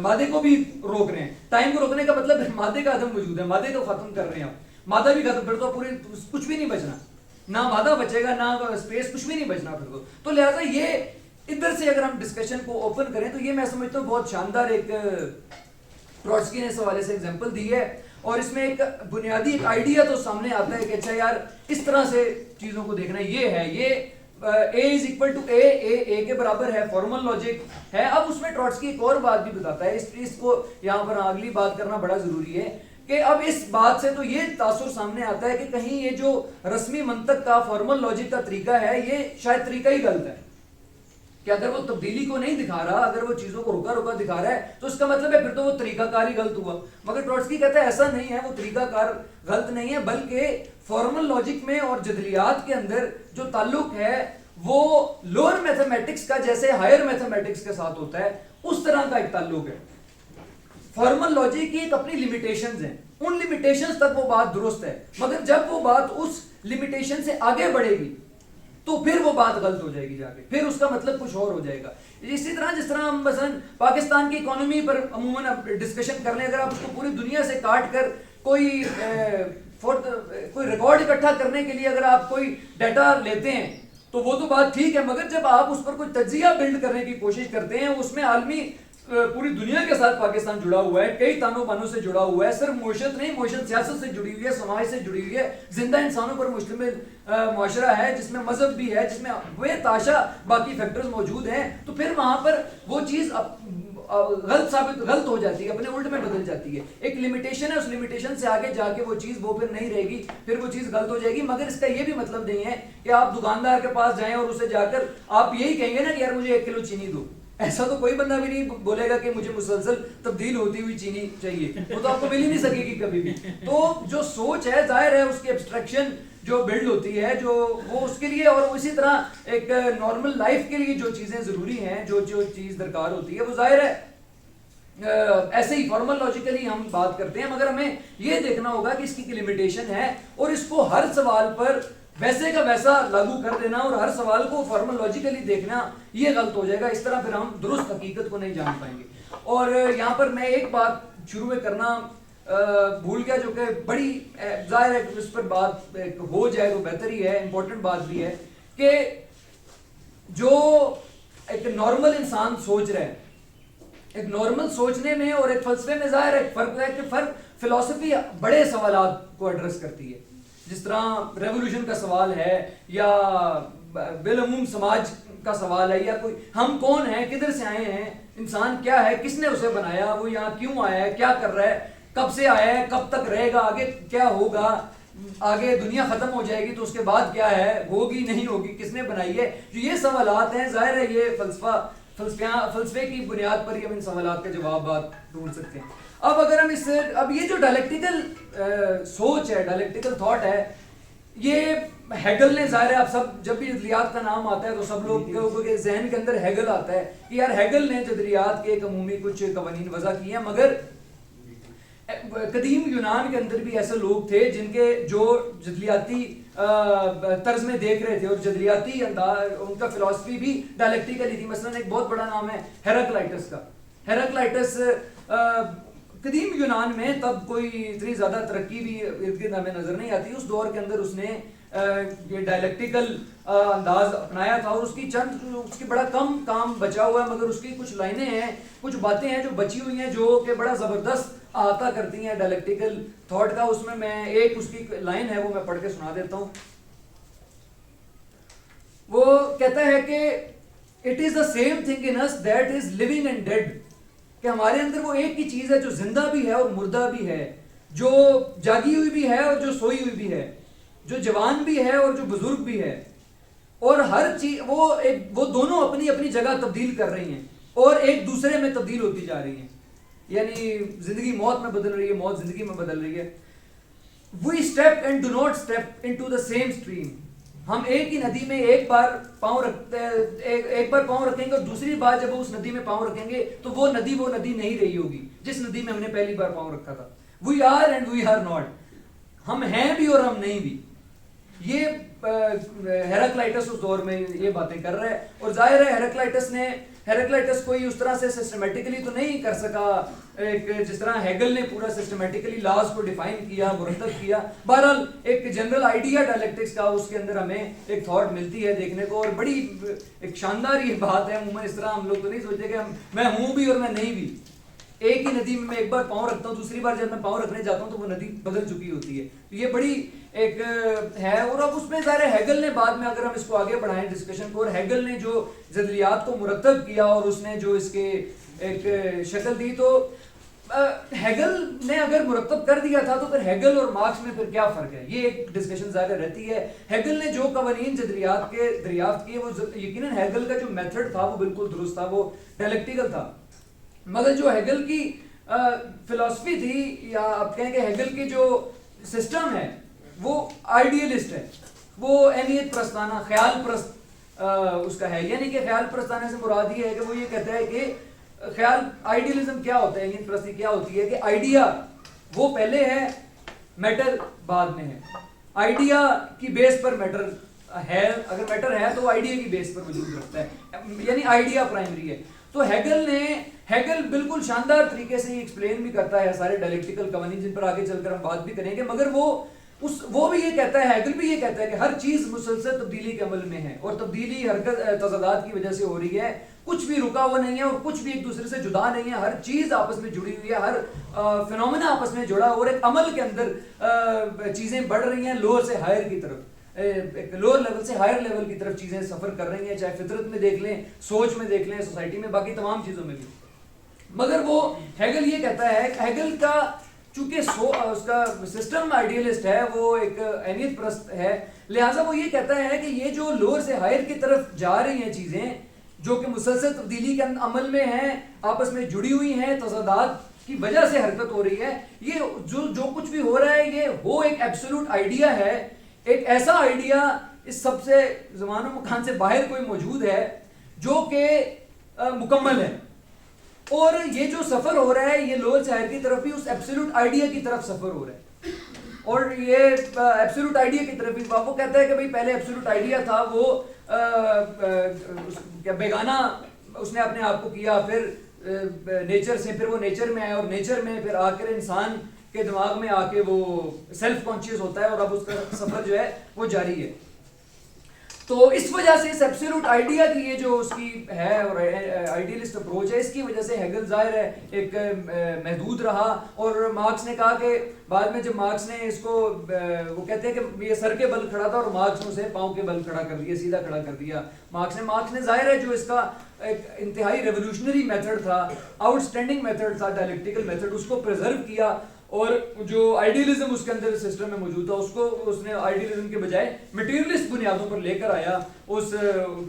[SPEAKER 1] مادے کو بھی روک رہے ہیں. ٹائم کو روکنے کا مطلب مادے کا عدم وجود ہے، مادے کو ختم کر رہے ہیں آپ. مادہ بھی ختم، پھر تو پوری کچھ بھی نہیں بچنا، نہ مادہ بچے گا نہ اسپیس، کچھ بھی نہیں بچنا پھر تو لہٰذا یہ ادھر سے اگر ہم ڈسکشن کو اوپن کریں تو یہ میں سمجھتا ہوں بہت شاندار ایک ٹروٹسکی نے اس حوالے سے ایگزامپل دی ہے. اور اس میں ایک بنیادی ایک آئیڈیا تو سامنے آتا ہے کہ اچھا یار اس طرح سے چیزوں کو دیکھنا یہ ہے، یہ A is equal to A کے برابر ہے، فارمل لاجک ہے. اب اس میں ٹروٹسکی ایک اور بات بھی بتاتا ہے، اس کو یہاں پر اگلی بات کرنا بڑا ضروری ہے کہ اب اس بات سے تو یہ تاثر سامنے آتا ہے کہ کہیں یہ جو رسمی منطق کا فارمل لاجک کا طریقہ ہے یہ شاید طریقہ ہی غلط ہے، کہ اگر وہ تبدیلی کو نہیں دکھا رہا، اگر وہ چیزوں کو رکا رکا دکھا رہا ہے تو اس کا مطلب ہے پھر تو وہ طریقہ کار ہی غلط ہوا. مگر ٹروٹسکی کہتا ہے ایسا نہیں ہے، وہ طریقہ کار غلط نہیں ہے، بلکہ فارمل لاجک میں اور جدلیات کے اندر جو تعلق ہے وہ لوور میتھمیٹکس کا جیسے ہائر میتھمیٹکس کے ساتھ ہوتا ہے اس طرح کا ایک تعلق ہے. فارمل لاجک کی ایک اپنی لیمیٹیشنز ہیں، ان لیمیٹیشنز تک وہ بات درست ہے، مگر جب وہ بات اس لیمیٹیشن سے آگے بڑھے گی تو پھر وہ بات غلط ہو جائے گی، جا کے پھر اس کا مطلب کچھ اور ہو جائے گا. اسی طرح جس طرح ہم مثلا پاکستان کی اکانومی پر عموماً ڈسکشن کر لیں، اگر آپ اس کو پوری دنیا سے کاٹ کر کوئی ریکارڈ اکٹھا کرنے کے لیے اگر آپ کوئی ڈیٹا لیتے ہیں تو وہ تو بات ٹھیک ہے، مگر جب آپ اس پر کوئی تجزیہ بلڈ کرنے کی کوشش کرتے ہیں، اس میں عالمی پوری دنیا کے ساتھ پاکستان جڑا ہوا ہے، کئی تانوں بانوں سے جڑا ہوا ہے، صرف معیشت نہیں، معیشت سیاست سے جڑی ہوئی ہے، سماج سے جڑی ہوئی ہے، زندہ انسانوں پر مشتمل معاشرہ ہے جس میں مذہب بھی ہے، جس میں بے تاشا باقی فیکٹرز موجود ہیں. تو پھر وہاں پر وہ چیز غلط ہو جاتی ہے، اپنے الٹ میں بدل جاتی ہے. ایک لمیٹیشن ہے، اس لمیٹیشن سے آگے جا کے وہ چیز وہ پھر نہیں رہے گی، پھر وہ چیز غلط ہو جائے گی. مگر اس کا یہ بھی مطلب نہیں ہے کہ آپ دکاندار کے پاس جائیں اور اسے جا کر آپ یہی کہیں گے نا کہ یار مجھے 1 کلو چینی دو، ایسا تو کوئی بندہ بھی نہیں بولے گا کہ مجھے مسلسل تبدیل ہوتی ہوئی چینی چاہیے, وہ تو آپ کو مل ہی نہیں سکے گی کبھی بھی. تو جو سوچ ہے ظاہر ہے اس کی ایبسٹریکشن جو بلڈ ہوتی ہے جو وہ اس کے لیے, اور اسی طرح ایک نارمل لائف کے لیے جو چیزیں ضروری ہیں, جو چیز درکار ہوتی ہے, وہ ظاہر ہے ایسے ہی فارمل لاجیکلی ہم بات کرتے ہیں, مگر ہمیں یہ دیکھنا ہوگا کہ اس کی لمیٹیشن ہے, اور اس کو ہر سوال پر ویسے کا ویسا لاگو کر دینا اور ہر سوال کو فارمل لاجیکلی دیکھنا یہ غلط ہو جائے گا. اس طرح پھر ہم درست حقیقت کو نہیں جان پائیں گے. اور یہاں پر میں ایک بات شروع میں کرنا بھول گیا, جو کہ بڑی ظاہر ہے اس پر بات ہو جائے تو بہتر ہی ہے, امپورٹنٹ بات بھی ہے, کہ جو ایک نارمل انسان سوچ رہا ہے, ایک نارمل سوچنے میں اور ایک فلسفے میں ظاہر ایک فرق ہے کہ فلسفی بڑے سوالات کو ایڈریس کرتی ہے, جس طرح ریولوشن کا سوال ہے, یا بالعموم سماج کا سوال ہے, یا کوئی ہم کون ہیں, کدھر سے آئے ہیں, انسان کیا ہے, کس نے اسے بنایا, وہ یہاں کیوں آیا ہے, کیا کر رہا ہے, کب سے آیا ہے, کب تک رہے گا, آگے کیا ہوگا, آگے دنیا ختم ہو جائے گی تو اس کے بعد کیا ہے, ہوگی نہیں ہوگی, کس نے بنائی ہے. جو یہ سوالات ہیں ظاہر ہے یہ فلسفے کی بنیاد پر ہی ہم ان سوالات کے جوابات ڈھونڈ سکتے ہیں. اب اگر ہم اب یہ جو ڈائلیکٹیکل سوچ ہے, ڈائلیکٹیکل تھاٹ ہے, یہ ہیگل نے, ظاہر ہے آپ سب جب بھی جدلیات کا نام آتا ہے تو سب لوگ کے ذہن کے اندر ہیگل آتا ہے کہ یار ہیگل نے جدلیات کے ایک عمومی کچھ قوانین وضع کیے ہیں, مگر قدیم یونان کے اندر بھی ایسے لوگ تھے جن کے جو جدلیاتی طرز میں دیکھ رہے تھے, اور جدلیاتی انداز ان کا فلسفی بھی ڈائلیکٹیکل ہی تھی. مثلا ایک بہت بڑا نام ہے ہیراکلائٹس کا. ہیراکلائٹس قدیم یونان میں تب کوئی اتنی زیادہ ترقی بھی ارد گرد ہمیں نظر نہیں آتی, اس دور کے اندر اس نے یہ ڈائلیکٹیکل انداز اپنایا تھا, اور اس کی بڑا کم کام بچا ہوا ہے, مگر اس کی کچھ لائنیں ہیں, کچھ باتیں ہیں جو بچی ہوئی ہیں, جو کہ بڑا زبردست احاطہ کرتی ہیں ڈائلیکٹیکل تھاٹ کا. اس میں ایک اس کی لائن ہے وہ میں پڑھ کے سنا دیتا ہوں. وہ کہتا ہے کہ it is the same thing in us that is living and dead, کہ ہمارے اندر وہ ایک ہی چیز ہے جو زندہ بھی ہے اور مردہ بھی ہے, جو جاگی ہوئی بھی ہے اور جو سوئی ہوئی بھی ہے, جو جوان بھی ہے اور جو بزرگ بھی ہے, اور ہر چیز وہ دونوں اپنی اپنی جگہ تبدیل کر رہی ہیں اور ایک دوسرے میں تبدیل ہوتی جا رہی ہیں. یعنی زندگی موت میں بدل رہی ہے, موت زندگی میں بدل رہی ہے. We step and do not step into the same stream. ہم ایک ہی ندی میں ایک بار پاؤں رکھیں گے اور دوسری بار جب وہ اس ندی میں پاؤں رکھیں گے تو وہ ندی نہیں رہی ہوگی جس ندی میں ہم نے پہلی بار پاؤں رکھا تھا. We are and we are not. ہم ہیں بھی اور ہم نہیں بھی. یہ ہیراکلائٹس اس دور میں یہ باتیں کر رہا ہے, اور ظاہر ہے ہیراکلائٹس کوئی اس طرح سے سسٹمیٹکلی تو نہیں کر سکا جس طرح ہیگل نے پورا سسٹمیٹکلی لاز کو ڈیفائن کیا, مرتب کیا. بہرحال ایک جنرل آئیڈیا ڈائلیکٹکس کا اس کے اندر ہمیں ایک تھاٹ ملتی ہے دیکھنے کو, اور بڑی ایک شاندار یہ بات ہے. عموماً اس طرح ہم لوگ تو نہیں سوچتے کہ میں ہوں بھی اور میں نہیں بھی. ایک ہی ندی میں ایک بار پاؤں رکھتا ہوں, دوسری بار جب میں پاؤں رکھنے جاتا ہوں تو وہ ندی بدل چکی ہوتی ہے. یہ بڑی ایک ہے. اور اب اس میں ظاہر ہے ہیگل نے بعد میں, اگر ہم اس کو آگے بڑھائیں ڈسکشن کو, اور ہیگل نے جو جدلیات کو مرتب کیا اور اس نے جو اس کے ایک شکل دی, تو ہیگل نے اگر مرتب کر دیا تھا تو پھر ہیگل اور مارکس میں پھر کیا فرق ہے, یہ ایک ڈسکشن ظاہر رہتی ہے. ہیگل نے جو قوانین جدلیات کے دریافت کیے وہ یقیناً ہیگل کا جو میتھڈ تھا وہ بالکل درست تھا, وہ ڈائلیکٹیکل تھا. مگر جو ہیگل کی فلسفی تھی, یا آپ کہیں کہ ہیگل کی جو سسٹم ہے وہ آئیڈیلسٹ ہے, وہ اہمیت پرستانہ, خیال پرست اس کا ہے. یعنی کہ خیال پرستانے سے مراد یہ ہے کہ وہ یہ کہتا ہے کہ خیال آئیڈیلزم کیا ہوتا ہے, اہمیت پرستی کیا ہوتی ہے کہ آئیڈیا وہ پہلے ہے, میٹر بعد میں ہے. آئیڈیا کی بیس پر میٹر ہے, اگر میٹر ہے تو وہ آئیڈیا کی بیس پر وجود رکھتا ہے, یعنی آئیڈیا پرائمری ہے. تو ہیگل بالکل شاندار طریقے سے یہ ایکسپلین بھی کرتا ہے سارے ڈائلیکٹیکل قوانین جن پر آگے چل کر ہم بات بھی کریں گے, مگر وہ بھی یہ کہتا ہے, ہیگل بھی یہ کہتا ہے کہ ہر چیز مسلسل تبدیلی کے عمل میں ہے, اور تبدیلی حرکت تضادات کی وجہ سے ہو رہی ہے. کچھ بھی رکا ہوا نہیں ہے اور کچھ بھی ایک دوسرے سے جدا نہیں ہے, ہر چیز آپس میں جڑی ہوئی ہے, ہر فینومینا آپس میں جڑا, اور ایک عمل کے اندر چیزیں بڑھ رہی ہیں لوور سے ہائر کی طرف, ایک لوور لیول سے ہائر لیول کی طرف چیزیں سفر کر رہی ہیں, چاہے فطرت میں دیکھ لیں, سوچ میں دیکھ لیں, سوسائٹی میں, باقی تمام چیزوں میں بھی. مگر وہ ہیگل یہ کہتا ہے کہ ہیگل کا چونکہ اس کا سسٹم آئیڈیلسٹ ہے, وہ ایک اہمیت پرست ہے, لہٰذا وہ یہ کہتا ہے کہ یہ جو لوور سے ہائر کی طرف جا رہی ہیں چیزیں, جو کہ مسلسل تبدیلی کے عمل میں ہیں, آپس میں جڑی ہوئی ہیں, تضادات کی وجہ سے حرکت ہو رہی ہے. یہ جو کچھ بھی ہو رہا ہے یہ وہ ایک ایبسولوٹ آئیڈیا ہے, ایک ایسا آئیڈیا اس سب سے زمان و مکان سے باہر کوئی موجود ہے جو کہ مکمل ہے. اور یہ جو سفر ہو رہا ہے یہ لوول شاعر کی طرف بھی اس ایبسولوٹ آئیڈیا کی طرف سفر ہو رہا ہے. اور یہ ایبسولوٹ آئیڈیا کی طرف بھی وہ کہتا ہے کہ بھئی پہلے ایبسولوٹ آئیڈیا تھا وہ بیگانہ اس نے اپنے آپ کو کیا, پھر نیچر سے, پھر وہ نیچر میں آیا اور نیچر میں پھر آ کر انسان کے دماغ میں آ کے وہ سیلف کانشیس ہوتا ہے اور اب اس کا سفر جو ہے وہ جاری ہے. تو اس وجہ سے اس ایبسولوٹ آئیڈیا کی یہ جو اس کی ہے اور آئیڈیلسٹ اپروچ ہے, اس کی وجہ سے ہیگل ظاہر ہے ایک محدود رہا. اور مارکس نے کہا کہ بعد میں جب مارکس نے اس کو وہ کہتے ہیں کہ یہ سر کے بل کھڑا تھا اور مارکس نے اسے پاؤں کے بل کھڑا کر دیا, سیدھا کھڑا کر دیا مارکس نے ظاہر ہے جو اس کا ایک انتہائی ریولوشنری میتھڈ تھا, آؤٹ اسٹینڈنگ میتھڈ تھا, ڈائلیکٹیکل میتھڈ, اس کو پریزرو کیا. اور جو آئیڈیلزم اس کے اندر سسٹم میں موجود تھا اس کو اس نے آئیڈیلزم کے بجائے مٹیریلسٹ بنیادوں پر لے کر آیا اس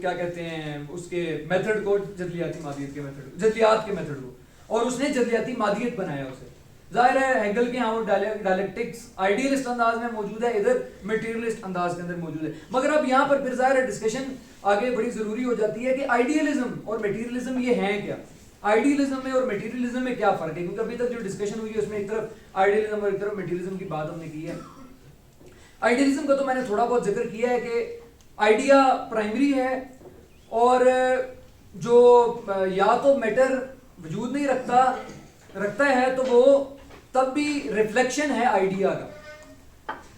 [SPEAKER 1] کیا کہتے ہیں اس کے میتھڈ کو, جدلیاتی مادیت کے میتھڈ, جدلیات کے میتھڈ کو, اور اس نے جدلیاتی مادیت بنایا اسے. ظاہر ہے ہیگل کے ہاں وہ ڈائلیکٹکس آئیڈیلسٹ انداز میں موجود ہے, ادھر مٹیریلسٹ انداز کے اندر موجود ہے. مگر اب یہاں پر پھر ظاہر ہے ڈسکشن آگے بڑی ضروری ہو جاتی ہے کہ آئیڈیلزم اور مٹیریلزم یہ ہیں کیا, آئیڈیلزم میں اور مٹیریلزم میں کیا فرق ہے, کیونکہ ابھی تک جو ڈسکشن ہوئی ہے اس میں ایک طرف آئیڈیلزم اور ایک طرف مٹیریلزم کی بات ہم نے کی ہے. آئیڈیلزم کا تو میں نے تھوڑا بہت ذکر کیا ہے کہ آئیڈیا پرائمری ہے اور جو یا تو میٹر وجود نہیں رکھتا ہے تو وہ تب بھی ریفلیکشن ہے آئیڈیا کا.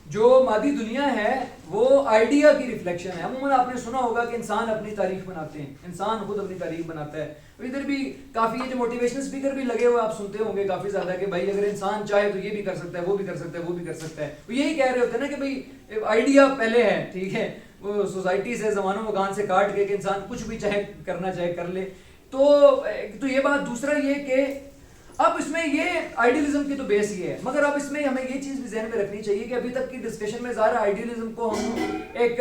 [SPEAKER 1] جو مادی دنیا ہے وہ آئیڈیا کی ریفلیکشن ہے. عموماً آپ نے سنا ہوگا کہ انسان اپنی تاریخ بناتے ہیں, انسان خود اپنی تاریخ بناتا ہے. ادھر بھی کافی یہ جو موٹیویشنل اسپیکر بھی لگے ہوئے آپ سنتے ہوں گے کافی زیادہ کہ بھائی اگر انسان چاہے تو یہ بھی کر سکتا ہے, وہ بھی کر سکتا ہے, وہ بھی کر سکتا ہے. وہ یہی کہہ رہے ہوتے ہیں نا کہ بھائی آئیڈیا پہلے ہے, ٹھیک ہے, وہ سوسائٹی سے زمان و مکان سے کاٹ کے کہ انسان کچھ بھی چاہے کرنا چاہے کر لے. تو یہ بات. دوسرا یہ کہ اب اس میں یہ آئیڈیلزم کی تو بیس یہ ہے, مگر اب اس میں ہمیں یہ چیز بھی ذہن میں رکھنی چاہیے کہ ابھی تک کی ڈسکشن میں ظاہر آئیڈیلزم کو ہم ایک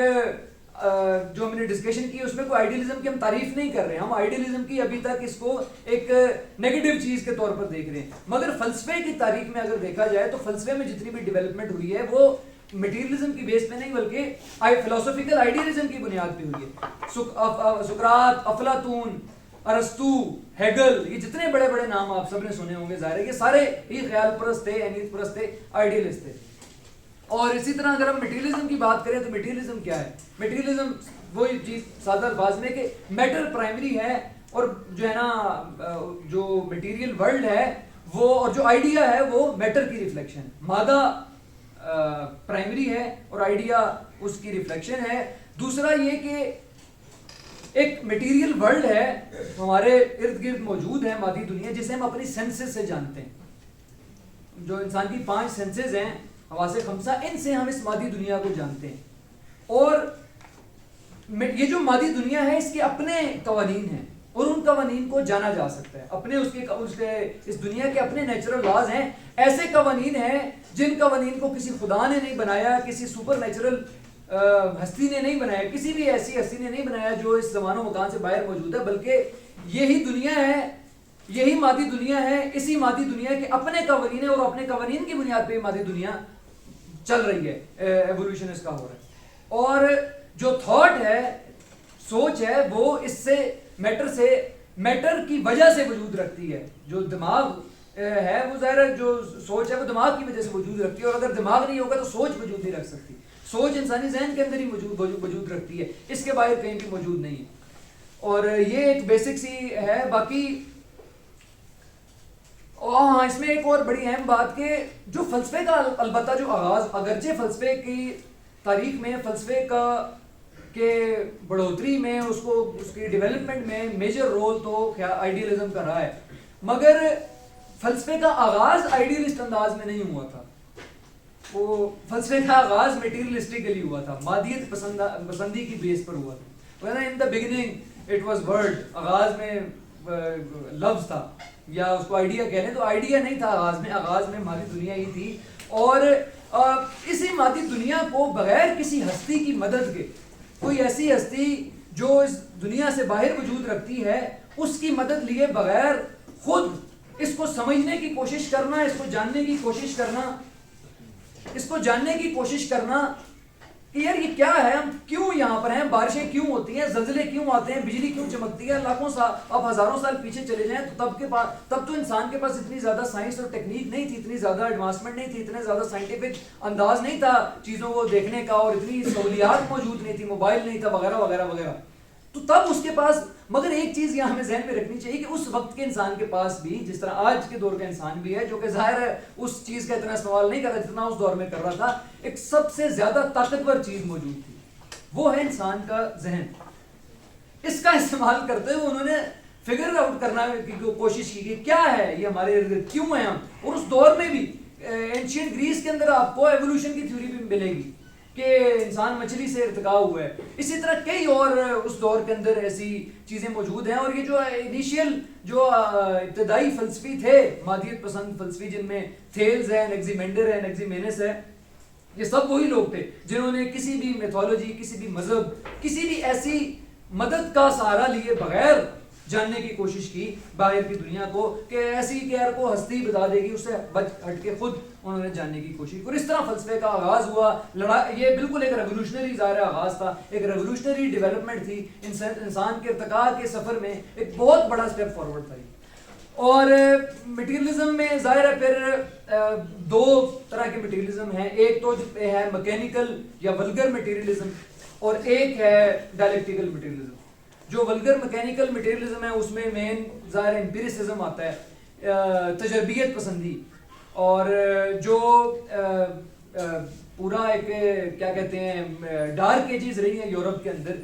[SPEAKER 1] جو ہم نے ڈسکشن کی اس میں کوئی آئیڈیلزم کی ہم تعریف نہیں کر رہے ہیں, ہم آئیڈیلزم کی ابھی تک اس کو ایک نیگیٹو چیز کے طور پر دیکھ رہے ہیں. مگر فلسفے کی تاریخ میں اگر دیکھا جائے تو فلسفے میں جتنی بھی ڈیولپمنٹ ہوئی ہے وہ مٹیریلزم کی بیس پہ نہیں بلکہ فلسفیکل آئیڈیلزم کی بنیاد پہ ہوئی ہے. سقراط, افلاطون, ارسطو, ہیگل, یہ جتنے بڑے بڑے نام آپ سب نے سنے ہوں گے, ظاہر ہے یہ سارے ہی خیال پرست تھے, انیت پرست تھے, آئیڈیلسٹ تھے. اور اسی طرح اگر ہم مٹیریلزم کی بات کریں تو مٹیریلزم کیا ہے, مٹیریلزم وہی چیز سادہ الفاظ میں کہ میٹر پرائمری ہے اور جو ہے نا جو مٹیریل ورلڈ ہے وہ, اور جو آئیڈیا ہے وہ میٹر کی ریفلیکشن ہے. مادہ پرائمری ہے اور آئیڈیا اس کی ریفلیکشن ہے. دوسرا یہ کہ ایک میٹیریل ورلڈ ہے ہمارے ارد گرد موجود ہے, مادی دنیا, جسے ہم اپنی سینسز سے جانتے ہیں. جو انسان کی 5 سینسز ہیں, حواس خمسہ, ان سے ہم اس مادی دنیا کو جانتے ہیں. اور یہ جو مادی دنیا ہے اس کے اپنے قوانین ہیں اور ان قوانین کو جانا جا سکتا ہے. اپنے اس دنیا کے اپنے نیچرل لاز ہیں, ایسے قوانین ہیں جن قوانین کو کسی خدا نے نہیں بنایا, کسی سپر نیچرل ہستی نے نہیں بنایا, کسی بھی ایسی ہستی نے نہیں بنایا جو اس زمان و مکان سے باہر موجود ہے, بلکہ یہی دنیا ہے, یہی مادی دنیا ہے. اسی مادی دنیا کے اپنے قوانین ہیں اور اپنے قوانین کی بنیاد پہ مادی دنیا چل رہی ہے, ایوولوشن اس کا ہو رہا ہے. اور جو تھاٹ ہے, سوچ ہے, وہ اس سے میٹر کی وجہ سے وجود رکھتی ہے. جو دماغ ہے وہ ظاہر ہے جو سوچ ہے وہ دماغ کی وجہ سے وجود رکھتی ہے, اور اگر دماغ نہیں ہوگا تو سوچ وجود نہیں رکھ سکتی. سوچ انسانی ذہن کے اندر ہی وجود رکھتی ہے, اس کے باہر کہیں بھی موجود نہیں ہے. اور یہ ایک بیسک سی ہے. باقی ہاں اس میں ایک اور بڑی اہم بات کہ جو فلسفے کا البتہ جو آغاز, اگرچہ فلسفے کی تاریخ میں فلسفے کا کہ بڑھوتری میں اس کی ڈیولپمنٹ میں میجر رول تو آئیڈیلزم کا رہا ہے, مگر فلسفے کا آغاز آئیڈیلسٹ انداز میں نہیں ہوا تھا. وہ فلسفے کا آغاز میٹیریلسٹکلی ہوا تھا, مادیت پسندی کی بیس پر ہوا تھا. In the beginning it was word, آغاز میں لفظ تھا, یا اس کو آئیڈیا کہہ لیں تو آئیڈیا نہیں تھا آغاز میں مادی دنیا ہی تھی. اور اسی مادی دنیا کو بغیر کسی ہستی کی مدد کے, کوئی ایسی ہستی جو اس دنیا سے باہر وجود رکھتی ہے اس کی مدد لیے بغیر خود اس کو سمجھنے کی کوشش کرنا, اس کو جاننے کی کوشش کرنا, اس کو جاننے کی کوشش کرنا کہ یار یہ کیا ہے, ہم کیوں یہاں پر ہیں, بارشیں کیوں ہوتی ہیں, زلزلے کیوں آتے ہیں, بجلی کیوں چمکتی ہے. لاکھوں سال, اب ہزاروں سال پیچھے چلے جائیں تو تب تو انسان کے پاس اتنی زیادہ سائنس اور ٹیکنیک نہیں تھی, اتنی زیادہ ایڈوانسمنٹ نہیں تھی, اتنے زیادہ سائنٹیفک انداز نہیں تھا چیزوں کو دیکھنے کا, اور اتنی سہولیات موجود نہیں تھی, موبائل نہیں تھا وغیرہ وغیرہ وغیرہ. تو تب اس کے پاس, مگر ایک چیز یہاں ہمیں ذہن میں رکھنی چاہیے کہ اس وقت کے انسان کے پاس بھی, جس طرح آج کے دور کا انسان بھی ہے جو کہ ظاہر ہے اس چیز کا اتنا استعمال نہیں کر رہا جتنا اس دور میں کر رہا تھا, ایک سب سے زیادہ طاقتور چیز موجود تھی, وہ ہے انسان کا ذہن. اس کا استعمال کرتے ہوئے انہوں نے فگر آؤٹ کرنا کی کوشش کی کہ کیا ہے یہ ہمارے ارد گرد, کیوں ہیں ہم. اور اس دور میں بھی اینشینٹ گریس کے اندر آپ کو ایوولوشن کی تھیوری بھی ملے گی کہ انسان مچھلی سے ارتقا ہوا ہے. اسی طرح کئی اور اس دور کے اندر ایسی چیزیں موجود ہیں. اور یہ جو انیشیل جو ابتدائی فلسفی تھے, مادیت پسند فلسفی, جن میں تھیلز ہے, انیگزیمینڈر ہے, انیگزیمینس ہے, یہ سب وہی لوگ تھے جنہوں نے کسی بھی میتھولوجی, کسی بھی مذہب, کسی بھی ایسی مدد کا سہارا لیے بغیر جاننے کی کوشش کی باہر کی دنیا کو کہ ایسی کہ یار کو ہستی بتا دے گی, اس سے بچ ہٹ کے خود انہوں نے جاننے کی کوشش کی. اور اس طرح فلسفے کا آغاز ہوا. یہ بالکل ایک ریولوشنری ظاہر آغاز تھا, ایک ریولوشنری ڈیولپمنٹ تھی, انسان کے ارتقاء کے سفر میں ایک بہت بڑا اسٹیپ فارورڈ تھا. اور مٹیریلزم میں ظاہر ہے پھر دو طرح کے مٹیریلزم ہیں. ایک تو ہے مکینیکل یا ولگر مٹیریلزم, اور ایک ہے ڈائلیکٹیکل مٹیریلزم. جو ولگر مکینیکل مٹیریلزم ہے اس میں مین ظاہر امپیریسزم آتا ہے, تجربیت پسندی, اور جو پورا ایک کیا کہتے ہیں ڈارک ایجز رہی ہیں یورپ کے اندر.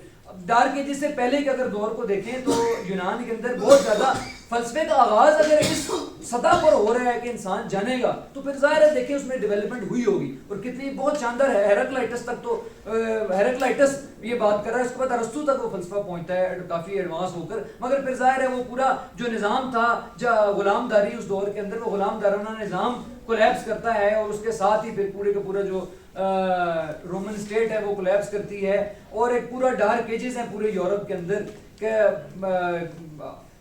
[SPEAKER 1] ڈارک ایجز سے پہلے کے اگر دور کو دیکھیں تو یونان کے اندر بہت زیادہ فلسفے کا آغاز اگر اس سطح پر ہو رہا ہے کہ انسان جانے گا تو پھر ظاہر ہے دیکھیں اس میں ڈیولپمنٹ ہوئی ہوگی, اور کتنی بہت شاندار ہے. ہیراکلائٹس تک تو ہیراکلائٹس یہ بات کر رہا ہے, اس کے بعد ارسطو تک وہ فلسفہ پہنچتا ہے کافی ایڈوانس ہو کر. مگر پھر ظاہر ہے وہ پورا جو نظام تھا غلام داری اس دور کے اندر, وہ غلام دارانہ نظام کولیپس کرتا ہے, اور اس کے ساتھ ہی پھر پورے کا پورا جو رومن اسٹیٹ ہے وہ کولیپس کرتی ہے. اور ایک پورا ڈارک ایجز ہیں پورے یورپ کے اندر کہ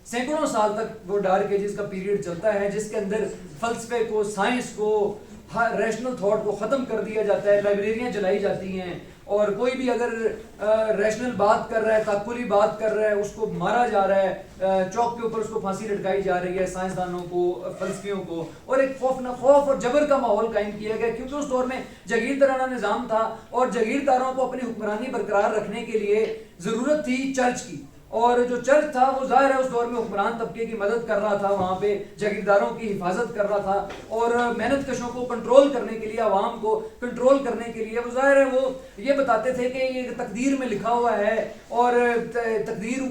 [SPEAKER 1] سینکڑوں سال تک وہ ڈارک ایجز کا پیریڈ چلتا ہے جس کے اندر فلسفے کو, سائنس کو, ریشنل تھاٹ کو ختم کر دیا جاتا ہے. لائبریریاں جلائی جاتی ہیں, اور کوئی بھی اگر ریشنل بات کر رہا ہے, تعقلی بات کر رہا ہے, اس کو مارا جا رہا ہے, چوک کے اوپر اس کو پھانسی لٹکائی جا رہی ہے, سائنسدانوں کو, فلسفیوں کو. اور ایک خوف اور جبر کا ماحول قائم کیا گیا کیونکہ اس دور میں جاگیردارانہ نظام تھا, اور جاگیرداروں کو اپنی حکمرانی برقرار رکھنے کے لیے ضرورت تھی چرچ کی. اور جو چرچ تھا وہ ظاہر ہے اس دور میں حکمران طبقے کی مدد کر رہا تھا, وہاں پہ جاگیرداروں کی حفاظت کر رہا تھا, اور محنت کشوں کو کنٹرول کرنے کے لیے, عوام کو کنٹرول کرنے کے لیے وہ ظاہر ہے وہ یہ بتاتے تھے کہ یہ تقدیر میں لکھا ہوا ہے, اور تقدیر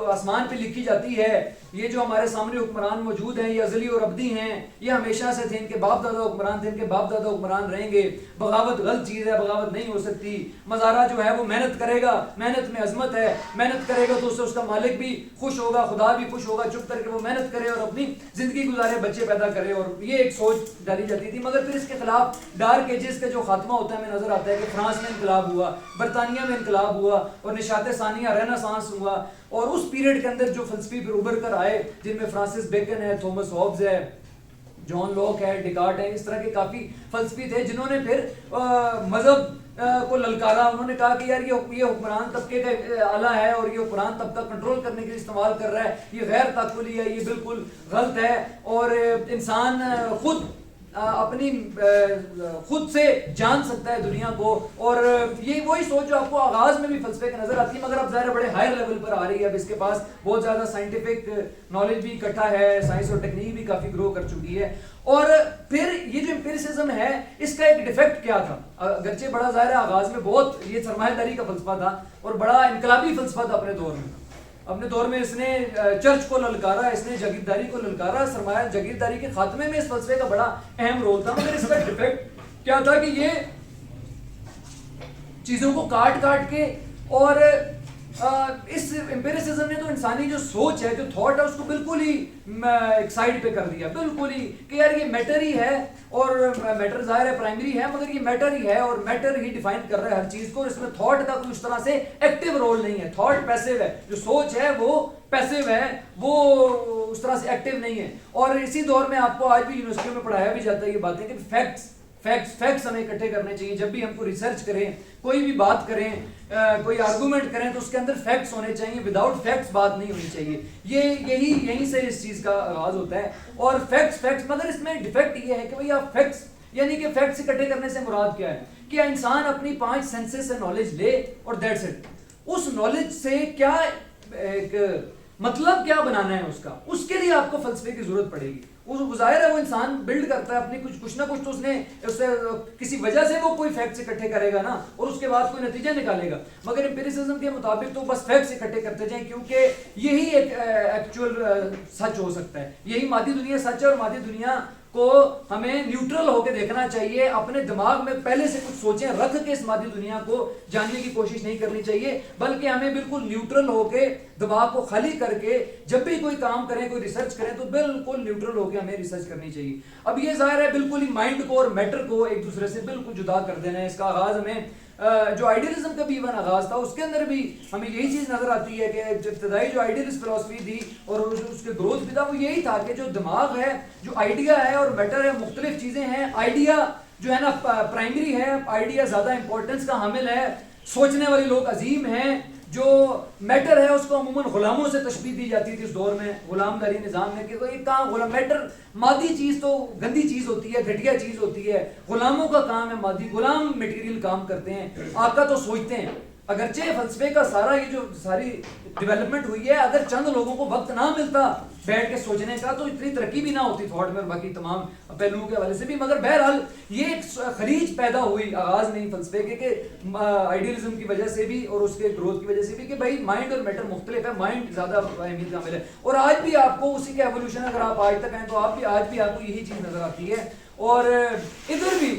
[SPEAKER 1] آسمان پہ لکھی جاتی ہے. یہ جو ہمارے سامنے حکمران موجود ہیں یہ ازلی اور ابدی ہیں, یہ ہمیشہ سے تھے, ان کے باپ دادا حکمران تھے, ان کے باپ دادا حکمران رہیں گے. بغاوت غلط چیز ہے, بغاوت نہیں ہو سکتی. مزارہ جو ہے وہ محنت کرے گا, محنت میں عظمت ہے, محنت کرے گا تو اس سے اس کا مالک بھی خوش ہوگا, خدا بھی خوش ہوگا. چپ کر کے وہ محنت کرے اور اپنی زندگی گزارے, بچے پیدا کرے, اور یہ ایک سوچ ڈالی جاتی تھی. مگر پھر اس کے خلاف ڈارک ایجز کا جو خاتمہ ہوتا ہے ہمیں نظر آتا ہے کہ فرانس میں انقلاب ہوا, برطانیہ میں انقلاب ہوا, اور نشاط ثانیہ رینیسانس ہوا. اور اس پیریڈ کے اندر جو فلسفی پھر ابھر کر آئے جن میں فرانسس بیکن ہے, تھامس ہابز ہے, جان لاک ہے, ڈیکارٹ ہے, اس طرح کے کافی فلسفی تھے جنہوں نے پھر مذہب کو للکارا. انہوں نے کہا کہ یار یہ حکمران طبقے کا آلہ ہے, اور یہ حکمران طبقہ کنٹرول کرنے کے لیے استعمال کر رہا ہے, یہ غیر تعقلی ہے, یہ بالکل غلط ہے. اور انسان خود اپنی خود سے جان سکتا ہے دنیا کو. اور یہ وہی سوچ جو آپ کو آغاز میں بھی فلسفے کے نظر آتی ہے, مگر اب ظاہر بڑے ہائر لیول پر آ رہی ہے. اب اس کے پاس بہت زیادہ سائنٹیفک نالج بھی اکٹھا ہے, سائنس اور ٹیکنیک بھی کافی گرو کر چکی ہے. اور پھر یہ جو امپیریسزم ہے اس کا ایک ڈیفیکٹ کیا تھا, اگرچہ بڑا ظاہر ہے آغاز میں بہت یہ سرمایہ داری کا فلسفہ تھا اور بڑا انقلابی فلسفہ تھا اپنے دور میں. اپنے دور میں اس نے چرچ کو للکارا, اس نے جاگیرداری کو للکارا, سرمایہ جاگیرداری کے خاتمے میں اس فلسفے کا بڑا اہم رول تھا. مگر اس کا ڈیفیکٹ کیا تھا کہ یہ چیزوں کو کاٹ کاٹ کے اور اس امپیریسزم نے تو انسانی جو سوچ ہے جو تھاٹ ہے اس کو بالکل ہی ایک سائڈ پہ کر دیا, بالکل ہی کہ یار یہ میٹر ہی ہے اور میٹر ظاہر ہے پرائمری ہے مگر یہ میٹر ہی ہے اور میٹر ہی ڈیفائن کر رہا ہے ہر چیز کو, اور اس میں تھاٹ کا کوئی اس طرح سے ایکٹیو رول نہیں ہے. تھاٹ پیسو ہے, جو سوچ ہے وہ پیسو ہے, وہ اس طرح سے ایکٹیو نہیں ہے. اور اسی دور میں آپ کو آج بھی یونیورسٹیوں میں پڑھایا بھی جاتا ہے یہ باتیں کہ فیکٹس ہمیں اکٹھے کرنے چاہیے. جب بھی ہم کو ریسرچ کریں, کوئی بھی بات کریں, کوئی آرگومنٹ کریں تو اس کے اندر فیکٹس ہونے چاہیے, وداؤٹ فیکٹس بات نہیں ہونی چاہیے. یہیں سے اس چیز کا آغاز ہوتا ہے. اور فیکٹس مگر اس میں ڈیفیکٹ یہ ہے کہ بھئی آپ فیکٹس یعنی کہ فیکٹس اکٹھے کرنے سے مراد کیا ہے کہ انسان اپنی 5 سینسز سے نالج لے اور دیٹس اٹ. اس نالج سے کیا ایک مطلب کیا بنانا ہے اس کے لیے آپ کو فلسفے کی ضرورت پڑے گی. وہ ظاہر ہے وہ انسان بلڈ کرتا ہے اپنی کچھ نہ کچھ تو اس سے کسی وجہ سے وہ کوئی فیکٹس اکٹھے کرے گا نا, اور اس کے بعد کوئی نتیجہ نکالے گا. مگر امپیریسزم کے مطابق تو بس فیکٹس اکٹھے کرتے جائیں کیونکہ یہی ایک ایکچوئل سچ ہو سکتا ہے. یہی مادی دنیا سچ ہے, اور مادی دنیا کو ہمیں نیوٹرل ہو کے دیکھنا چاہیے. اپنے دماغ میں پہلے سے کچھ سوچیں رکھ کے اس مادی دنیا کو جاننے کی کوشش نہیں کرنی چاہیے, بلکہ ہمیں بالکل نیوٹرل ہو کے دماغ کو خالی کر کے جب بھی کوئی کام کریں, کوئی ریسرچ کریں تو بالکل نیوٹرل ہو کے ہمیں ریسرچ کرنی چاہیے. اب یہ ظاہر ہے بالکل ہی مائنڈ کو اور میٹر کو ایک دوسرے سے بالکل جدا کر دینا ہے. اس کا آغاز ہمیں جو آئیڈیلزم کا بھی ایون آغاز تھا اس کے اندر بھی ہمیں یہی چیز نظر آتی ہے کہ ابتدائی جو آئیڈیلسٹ فلسفی تھی اور اس کے گروتھ بھی تھا وہ یہی تھا کہ جو دماغ ہے, جو آئیڈیا ہے اور میٹر ہے, مختلف چیزیں ہیں. آئیڈیا جو ہے نا پرائمری ہے, آئیڈیا زیادہ امپورٹنس کا حامل ہے, سوچنے والے لوگ عظیم ہیں. جو میٹر ہے اس کو عموماً غلاموں سے تشبیہ دی جاتی تھی اس دور میں, غلام داری نظام میں, کہ کوئی کام غلام میٹر مادی چیز تو گندی چیز ہوتی ہے, گھٹیا چیز ہوتی ہے. غلاموں کا کام ہے مادی, غلام میٹیریل کام کرتے ہیں, آقا تو سوچتے ہیں. اگرچہ فلسفے کا سارا یہ جو ساری ڈیولپمنٹ ہوئی ہے, اگر چند لوگوں کو وقت نہ ملتا بیٹھ کے سوچنے کا تو اتنی ترقی بھی نہ ہوتی تھاٹ میں اور باقی تمام پہلوؤں کے حوالے سے بھی. مگر بہرحال یہ ایک خلیج پیدا ہوئی آغاز میں فلسفے کے کہ آئیڈیلزم کی وجہ سے بھی اور اس کے گروتھ کی وجہ سے بھی کہ بھائی مائنڈ اور میٹر مختلف ہے, مائنڈ زیادہ اہمیت کا حامل ہے. اور آج بھی آپ کو اسی کا ایوولوشن, اگر آپ آج تک ہیں تو آج بھی آپ کو یہی چیز نظر آتی ہے. اور ادھر بھی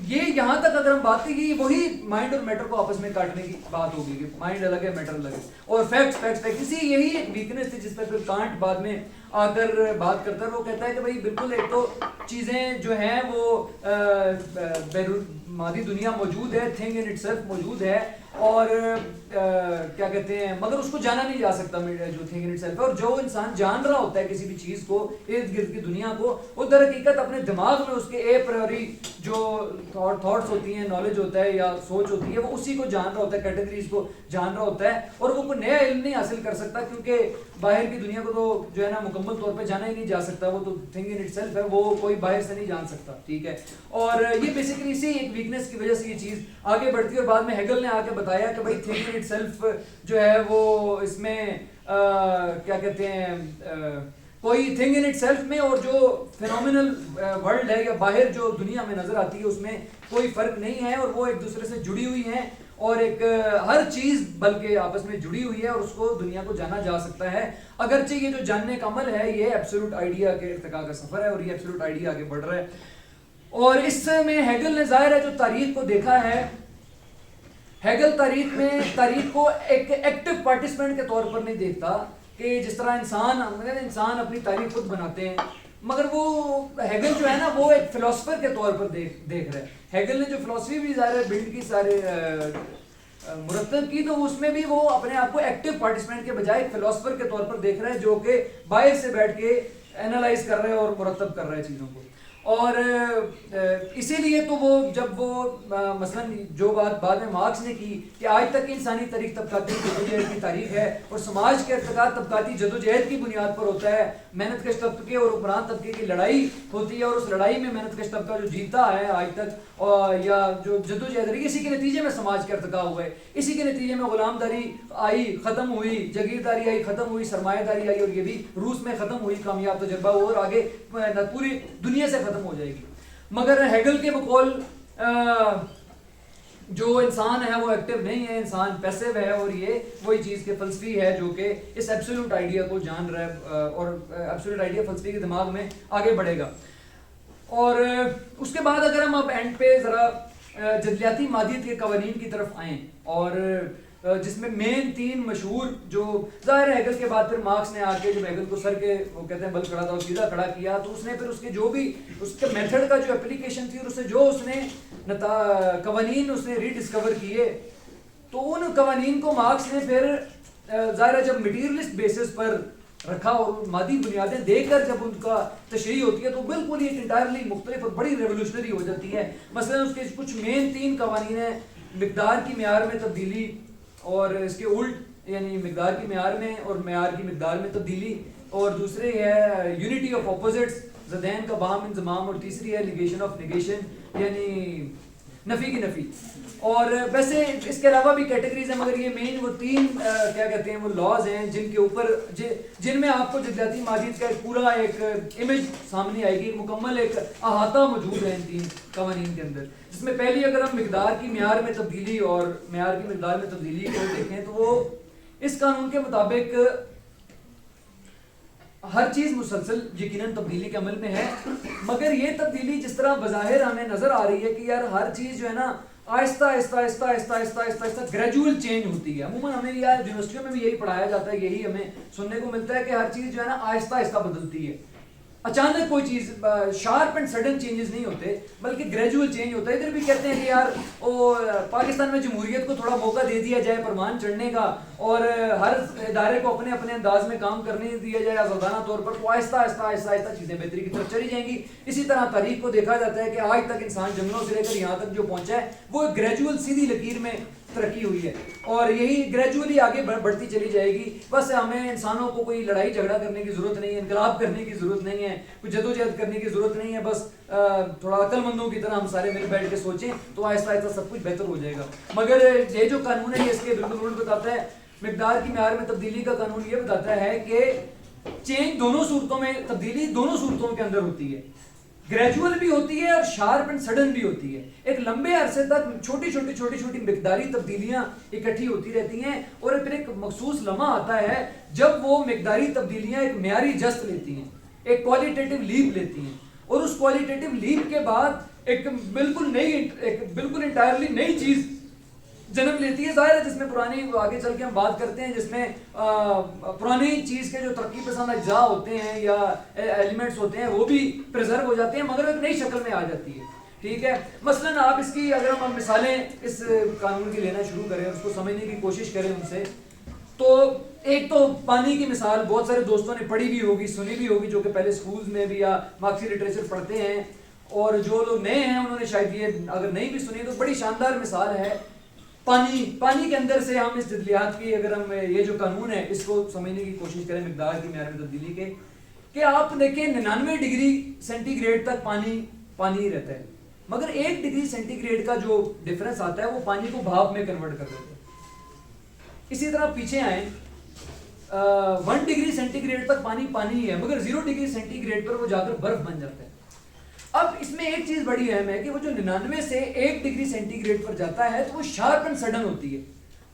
[SPEAKER 1] یہ یہاں تک اگر ہم بات کی وہی مائنڈ اور میٹر کو آپس میں کاٹنے کی بات ہوگی کہ مائنڈ الگ ہے میٹر الگ ہے. اور فیکٹس اسی یہی ایک ویکنس تھی جس پہ پھر کانٹ بعد میں آ کر بات کرتا ہے. وہ کہتا ہے کہ بھائی بالکل ایک تو چیزیں جو ہیں وہ مادی دنیا موجود ہے, تھنگ ان اٹ سیلف موجود ہے, اور کیا کہتے ہیں مگر اس کو جانا نہیں جا سکتا جو تھنگ ان اٹ سیلف ہے. اور جو انسان جان رہا ہوتا ہے کسی بھی چیز کو, ارد گرد کی دنیا کو, وہ در حقیقت اپنے دماغ میں اس کے اے پریوری جو تھاٹس ہوتی ہیں, نالج ہوتا ہے یا سوچ ہوتی ہے, وہ اسی کو جان رہا ہوتا ہے, کیٹیگریز کو جان رہا ہوتا ہے. اور وہ کوئی نیا علم نہیں حاصل کر سکتا کیونکہ باہر کی دنیا کو تو جو ہے نا مکمل طور پہ جانا ہی نہیں جا سکتا, وہ تو تھنگ ان اٹ سیلف ہے, وہ کوئی باہر سے نہیں جان سکتا. ٹھیک ہے, اور یہ بیسیکلی اسی ایک ویکنس کی وجہ سے یہ چیز آگے بڑھتی ہے. اور بعد میں ہیگل نے آ کے بتایا کہ بھائی تھنگ ان اٹ سیلف جو ہے وہ اس میں کیا کہتے ہیں کوئی تھنگ ان اٹ سیلف میں اور جو فینومینل ورلڈ ہے یا باہر جو دنیا میں نظر آتی ہے اس میں کوئی فرق نہیں ہے, اور وہ ایک دوسرے سے جڑی ہوئی ہیں, اور ایک ہر چیز بلکہ آپس میں جڑی ہوئی ہے, اور اس کو دنیا کو جانا جا سکتا ہے. اگرچہ یہ جو جاننے کا عمل ہے یہ ایبسولوٹ آئیڈیا کے ارتقاء کا سفر ہے, اور یہ ایبسولوٹ آئیڈیا آگے بڑھ رہا ہے. اور اس میں ہیگل نے ظاہر ہے جو تاریخ کو دیکھا ہے, ہیگل تاریخ کو ایک ایکٹیو پارٹیسپینٹ کے طور پر نہیں دیکھتا کہ جس طرح انسان اپنی تاریخ خود بناتے ہیں, مگر وہ ہیگل جو ہے نا وہ ایک فلسفر کے طور پر دیکھ رہا ہے. ہیگل نے جو فلسفی بھی ظاہر ہے بلڈ کی سارے مرتب کی, تو اس میں بھی وہ اپنے آپ کو ایکٹیو پارٹیسپینٹ کے بجائے ایک فلسفر کے طور پر دیکھ رہا ہے جو کہ باہر سے بیٹھ کے اینالائز کر رہے ہیں اور مرتب کر رہے ہیں چیزوں کو. اور اسی لیے تو وہ جب وہ مثلا جو بات بعد میں مارکس نے کی کہ آج تک انسانی تاریخ طبقاتی جدوجہد کی تاریخ ہے, اور سماج کے ارتقاء طبقاتی جدوجہد کی بنیاد پر ہوتا ہے. محنت کش طبقے اور حکمران طبقے کی لڑائی ہوتی ہے, اور اس لڑائی میں محنت کش طبقہ جو جیتا ہے آج تک یا جو جدوجہد رہی, اسی کے نتیجے میں سماج کا ارتقاء ہوا ہے. اسی کے نتیجے میں غلام داری آئی, ختم ہوئی, جگیرداری آئی, ختم ہوئی, سرمایہ داری آئی, اور یہ بھی روس میں ختم ہوئی, کامیاب تجربہ ہوا, اور آگے پوری دنیا سے ختم ہو جائے گی. مگر ہیگل کے بقول جو انسان ہے وہ ایکٹیو نہیں ہے, انسان پیسو ہے, اور یہ وہی چیز کے فلسفی ہے جو کہ اس ایبسولوٹ آئیڈیا کو جان رہا ہے, اور ایبسولوٹ آئیڈیا فلسفی کے دماغ میں آگے بڑھے گا. اور اس کے بعد اگر ہم اب اینڈ پہ ذرا جدلیاتی مادیت کے قوانین کی طرف آئیں, اور جس میں مین 3 مشہور جو ظاہر ہے ہیگل کے بعد پھر مارکس نے آ کے جب ہیگل کو سر کے وہ کہتے ہیں بل کھڑا تھا وہ سیدھا کھڑا کیا تو اس نے پھر اس کے جو بھی اس کے میتھڈ کا جو اپلیکیشن تھی اور اس سے جو اس نے قوانین اس نے ری ڈسکور کیے تو ان قوانین کو مارکس نے پھر ظاہر ہے جب مٹیریلسٹ بیسس پر رکھا اور مادی بنیادیں دے کر جب ان کا تشریح ہوتی ہے تو بالکل ہی ایک انٹائرلی مختلف اور بڑی ریولوشنری ہو جاتی ہے. مثلا اس کے کچھ مین 3 قوانین ہیں, مقدار کی معیار میں تبدیلی اور اس کے الٹ یعنی مقدار کی معیار میں اور معیار کی مقدار میں تبدیلی, اور دوسرے ہے یونٹی آف اپوزٹس ضدین کا باہم انضمام, اور تیسری ہے نیگیشن آف نیگیشن یعنی نفی کی نفی. اور ویسے اس کے علاوہ بھی کیٹیگریز ہیں مگر یہ مین وہ 3 کیا کہتے ہیں وہ لاز ہیں جن کے اوپر جن میں آپ کو جزیاتی ماجد کا ایک پورا ایک امیج سامنے آئے گی, مکمل ایک احاطہ موجود ہے ان 3 قوانین کے اندر. جس میں پہلی اگر ہم مقدار کی معیار میں تبدیلی اور معیار کی مقدار میں تبدیلی کو دیکھیں تو وہ اس قانون کے مطابق ہر چیز مسلسل یقیناً تبدیلی کے عمل میں ہے, مگر یہ تبدیلی جس طرح بظاہر ہمیں نظر آ رہی ہے کہ یار ہر چیز جو ہے نا آہستہ آہستہ آہستہ آہستہ آہستہ آہستہ آہستہ گریجول چینج ہوتی ہے. عموماً ہمیں یونیورسٹیوں میں بھی یہی پڑھایا جاتا ہے, یہی ہمیں سننے کو ملتا ہے کہ ہر چیز جو ہے نا آہستہ آہستہ بدلتی ہے. اچانک کوئی چیز شارپ اینڈ سڈن چینجز نہیں ہوتے بلکہ گریجول چینج ہوتا ہے. ادھر بھی کہتے ہیں کہ یار وہ پاکستان میں جمہوریت کو تھوڑا موقع دے دیا جائے پروان چڑھنے کا اور ہر ادارے کو اپنے اپنے انداز میں کام کرنے دیا جائے آزادانہ طور پر, تو آہستہ آہستہ آہستہ آہستہ چیزیں بہتری کی طرف چلی جائیں گی. اسی طرح تاریخ کو دیکھا جاتا ہے کہ آج تک انسان جنگلوں سے لے کر یہاں تک جو پہنچا ہے وہ گریجول سیدھی لکیر میں ترقی ہوئی ہے اور یہی گریجولی آگے بڑھتی چلی جائے گی. بس ہمیں انسانوں کو کوئی لڑائی جھگڑا کرنے کی ضرورت نہیں ہے, انقلاب کرنے کی ضرورت نہیں ہے, کوئی جدوجہد کرنے کی ضرورت نہیں ہے. بس تھوڑا عقل مندوں کی طرح ہم سارے مل بیٹھ کے سوچیں تو آہستہ آہستہ سب کچھ بہتر ہو جائے گا. مگر یہ جو قانون ہے یہ اس کے بالکل الٹ بتاتا ہے. مقدار کی معیار میں تبدیلی کا قانون یہ بتاتا ہے کہ چینج دونوں صورتوں میں, تبدیلی دونوں صورتوں کے اندر ہوتی ہے, گریجول بھی ہوتی ہے اور شارپ اینڈ سڈن بھی ہوتی ہے. ایک لمبے عرصے تک چھوٹی چھوٹی مقداری تبدیلیاں اکٹھی ہوتی رہتی ہیں اور پھر ایک مخصوص لمحہ آتا ہے جب وہ مقداری تبدیلیاں ایک معیاری جست لیتی ہیں, ایک کوالیٹیٹیو لیپ لیتی ہیں, اور اس کوالیٹیٹیو لیپ کے بعد ایک بالکل انٹائرلی نئی چیز جنم لیتی ہے. ظاہر ہے جس میں پرانی آگے چل کے ہم بات کرتے ہیں جس میں پرانی چیز کے جو ترقی پسند اجزاء ہوتے ہیں یا ایلیمنٹس ہوتے ہیں وہ بھی پریزرو ہو جاتے ہیں مگر ایک نئی شکل میں آ جاتی ہے. ٹھیک ہے, مثلاً آپ اس کی اگر ہم مثالیں اس قانون کی لینا شروع کریں, اس کو سمجھنے کی کوشش کریں ان سے, تو ایک تو پانی کی مثال بہت سارے دوستوں نے پڑھی بھی ہوگی, سنی بھی ہوگی, جو کہ پہلے سکولز میں بھی یا مارکسی لٹریچر پڑھتے ہیں, اور جو لوگ نئے ہیں انہوں نے شاید یہ اگر نہیں بھی سنی تو بڑی شاندار مثال ہے پانی کے اندر سے ہم اس جزیات کی اگر ہم یہ جو قانون ہے اس کو سمجھنے کی کوشش کریں مقدار کی معیار میں تبدیلی کے, کہ آپ دیکھیں 99 ڈگری سینٹی گریڈ تک پانی ہی رہتا ہے, مگر 1 ڈگری سینٹی گریڈ کا جو ڈفرنس آتا ہے وہ پانی کو بھاپ میں کنورٹ کر دیتا ہے. اسی طرح پیچھے آئیں 1 ڈگری سینٹی گریڈ تک پانی ہی ہے مگر 0 ڈگری سینٹی گریڈ پر وہ جا کر برف بن جاتا ہے. اب اس میں ایک چیز بڑی اہم ہے کہ وہ جو 99 سے 1 ڈگری سینٹی گریڈ پر جاتا ہے تو وہ شارپ اینڈ سڈن ہوتی ہے.